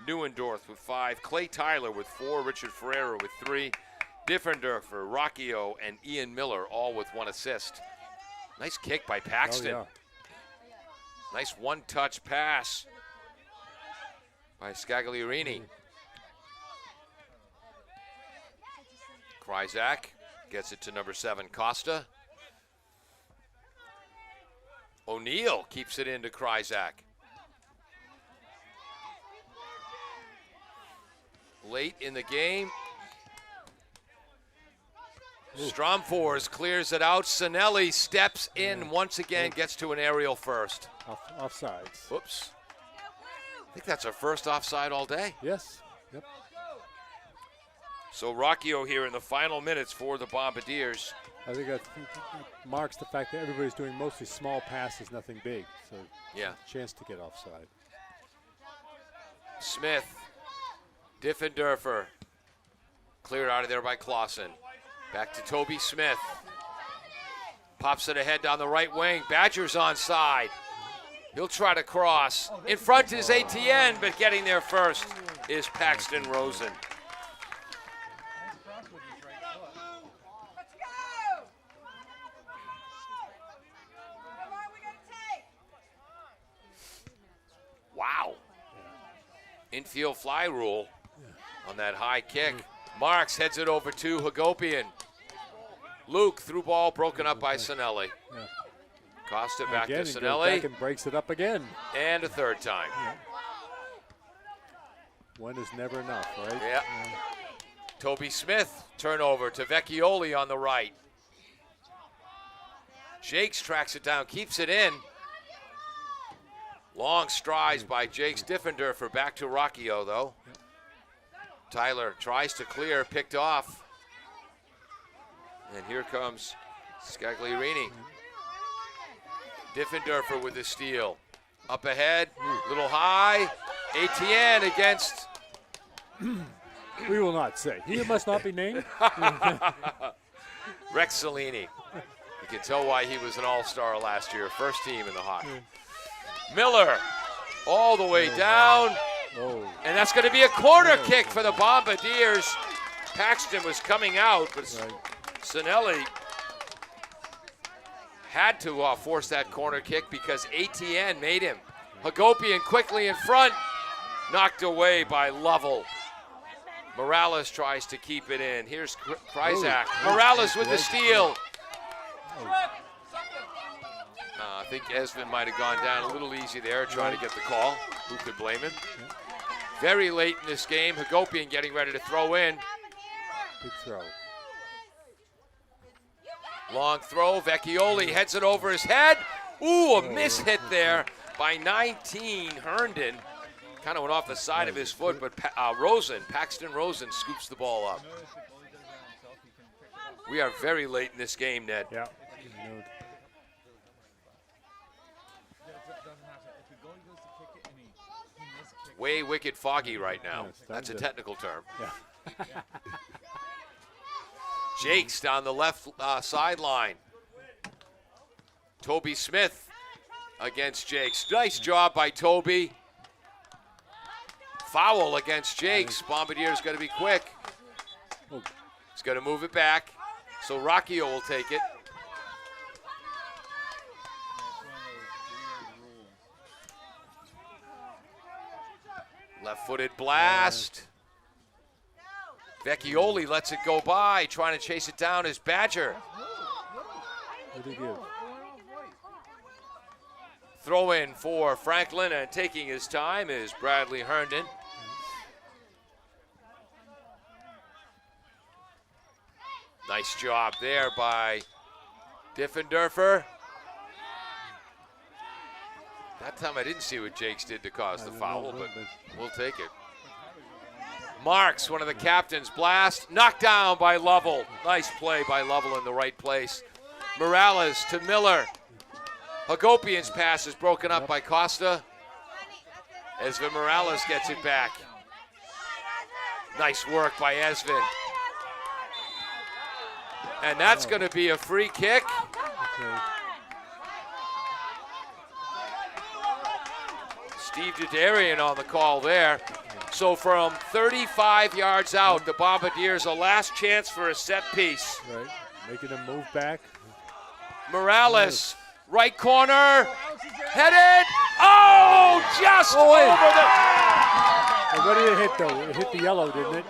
Neuendorf with 5. Clay Tyler with 4. Richard Ferreira with 3. Diffenderfer, Rocchio, and Ian Miller all with 1 assist. Nice kick by Paxton. Oh, Nice one-touch pass by Scagliarini. Kryzak gets it to number 7, Costa. O'Neill keeps it into Kryzak. Late in the game. Stromfors clears it out. Sinelli steps in once again, gets to an aerial first. Offsides. Whoops. I think that's our first offside all day. Yes. Yep. So Rocchio here in the final minutes for the Bombardiers. I think that marks the fact that everybody's doing mostly small passes, nothing big. So Yeah. chance to get offside. Smith, Diffenderfer, cleared out of there by Clausen. Back to Toby Smith. Pops it ahead down the right wing. Badger's onside. He'll try to cross. In front is ATN, but getting there first is Paxton Rosen. Wow. Infield fly rule on that high kick. Marks heads it over to Hagopian. Luke, through ball, broken up by Sinelli. Yeah. Costa back Again, to he goes Sinelli. back and breaks it up again. And a third time. One is never enough, right? Yeah. Toby Smith, turnover to Vecchioli on the right. Jakes tracks it down, keeps it in. Long strides by Jakes. Diffenderfer back to Rocchio, though. Tyler tries to clear, picked off. And here comes Scagliarini. Diffenderfer with the steal. Up ahead, little high. ATN against We will not say. He must not be named. Rex Cellini. You can tell why he was an all-star last year, first team in the hockey. Miller all the way down, and that's going to be a corner kick for the Bombardiers. Paxton was coming out, but Sinelli had to force that corner kick because ATN made him. Hagopian quickly in front, knocked away by Lovell. Morales tries to keep it in. Here's Kryzak. Morales with the steal. I think Esvin might have gone down a little easy there trying to get the call. Who could blame him? Very late in this game, Hagopian getting ready to throw in. Good throw. Long throw, Vecchioli heads it over his head. Ooh, a miss hit there by 19, Herndon. Kind of went off the side of his foot, but Paxton Rosen scoops the ball up. We are very late in this game, Ned. Yeah. Way wicked foggy right now. Yeah, That's a technical term. Yeah. Jakes down the left sideline. Toby Smith against Jakes. Nice job by Toby. Foul against Jakes. Bombardier's got to be quick. He's got to move it back. So Rocchio will take it. Left-footed blast. Vecchioli lets it go by, trying to chase it down is Badger. What did he give? Throw in for Franklin, and taking his time is Bradley Herndon. Nice job there by Diffenderfer. That time I didn't see what Jakes did to cause the foul, but we'll take it. Marks, one of the captains, blast, knocked down by Lovell. Nice play by Lovell in the right place. Morales to Miller. Hagopian's pass is broken up by Costa. Esvin Morales gets it back. Nice work by Esvin. And that's going to be a free kick. Okay. Steve Dudarian on the call there. So from 35 yards out, the Bombardiers a last chance for a set piece. Right. Making him move back. Morales, right corner, headed. Oh, just over the. Hey, what did it hit though? It hit the yellow, didn't it?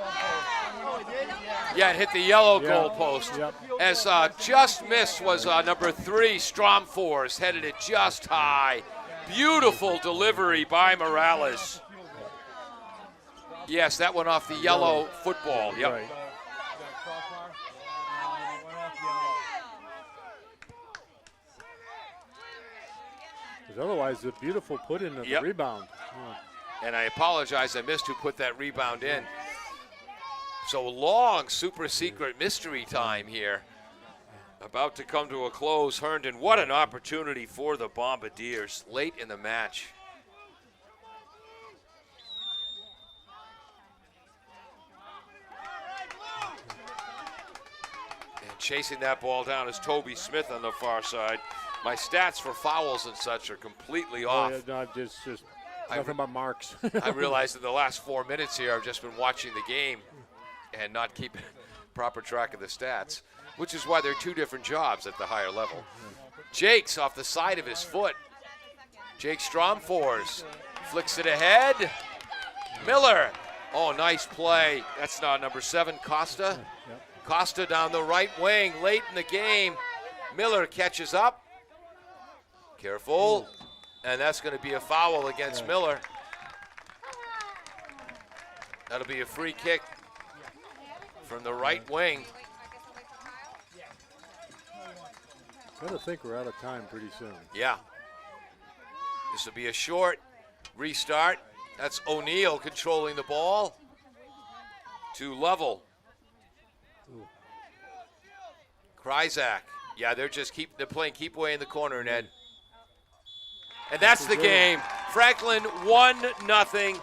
Yeah, it hit the yellow goalpost. Yep. As just missed was number 3, Stromfors, headed it just high. Beautiful delivery by Morales. Yes, that went off the yellow football. Yep. Right. Because otherwise, a beautiful put in of the rebound. Yeah. And I apologize, I missed who put that rebound in. So long, super secret mystery time here. About to come to a close. Herndon, what an opportunity for the Bombardiers late in the match. And chasing that ball down is Toby Smith on the far side. My stats for fouls and such are completely off. Yeah, no, just nothing but marks. I realized in the last 4 minutes here, I've just been watching the game and not keeping proper track of the stats, which is why they're two different jobs at the higher level. Jakes off the side of his foot. Jake Stromfors flicks it ahead. Miller. Oh, nice play. That's not number 7, Costa. Yep. Costa down the right wing late in the game. Miller catches up. Careful. And that's going to be a foul against Miller. That'll be a free kick from the right wing. Gotta think we're out of time pretty soon. Yeah. This will be a short restart. That's O'Neal controlling the ball to Lovell. Kryzak. Yeah, they're just they're playing keep away in the corner, Ned. And that's the game. Franklin 1-0.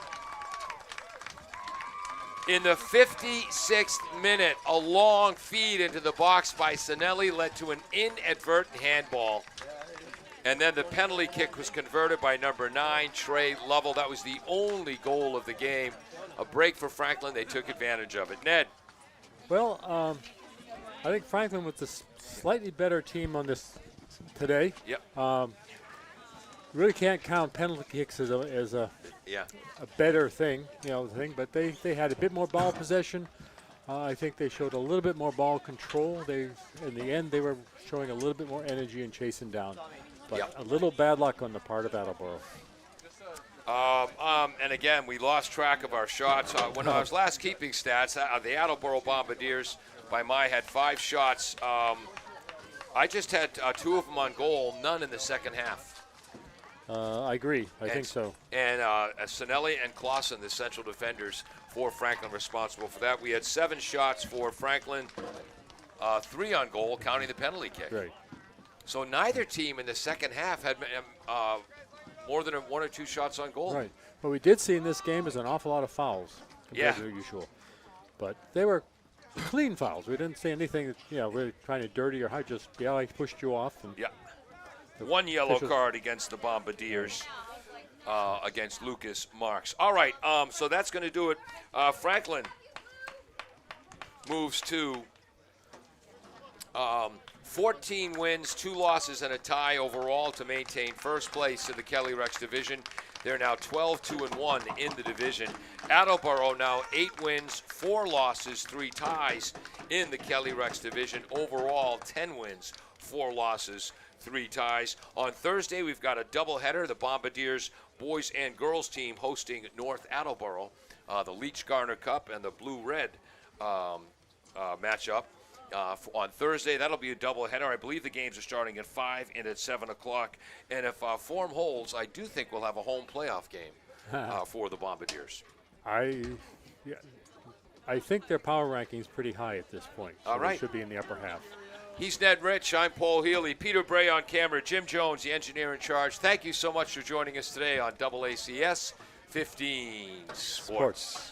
In the 56th minute, a long feed into the box by Sinelli led to an inadvertent handball. And then the penalty kick was converted by number 9, Trey Lovell. That was the only goal of the game. A break for Franklin. They took advantage of it. Ned. Well, I think Franklin was the slightly better team on this today. Yep. Really can't count penalty kicks as a better thing, but they had a bit more ball possession. I think they showed a little bit more ball control. In the end, they were showing a little bit more energy and chasing down. But a little bad luck on the part of Attleboro. And again, we lost track of our shots. When I was last keeping stats, the Attleboro Bombardiers, by my, had 5 shots. I just had 2 of them on goal, none in the second half. I agree. I think so. And Sinelli and Clausen, the central defenders for Franklin, responsible for that. We had 7 shots for Franklin, 3 on goal, counting the penalty kick. Right. So neither team in the second half had more than 1 or 2 shots on goal. Right. What we did see in this game is an awful lot of fouls compared to the usual. But they were clean fouls. We didn't see anything that, really trying to dirty or hide. Just, I pushed you off. And 1 yellow card against the Bombardiers against Lucas Marks. All right, so that's going to do it. Franklin moves to 14 wins, 2 losses, and a tie overall to maintain first place in the Kelly Rex division. They're now 12-2-1 in the division. Attleboro now 8 wins, 4 losses, 3 ties in the Kelly Rex division. Overall, 10 wins, 4 losses, 3 ties. On Thursday, we've got a doubleheader. The Bombardiers boys and girls team hosting North Attleboro, the Leach Garner Cup and the Blue-Red matchup. On Thursday, that'll be a doubleheader. I believe the games are starting at 5 and at 7 o'clock. And if form holds, I do think we'll have a home playoff game for the Bombardiers. I think their power ranking's pretty high at this point. So All right. They should be in the upper half. He's Ned Rich. I'm Paul Healy. Peter Bray on camera. Jim Jones, the engineer in charge. Thank you so much for joining us today on AACS 15 Sports.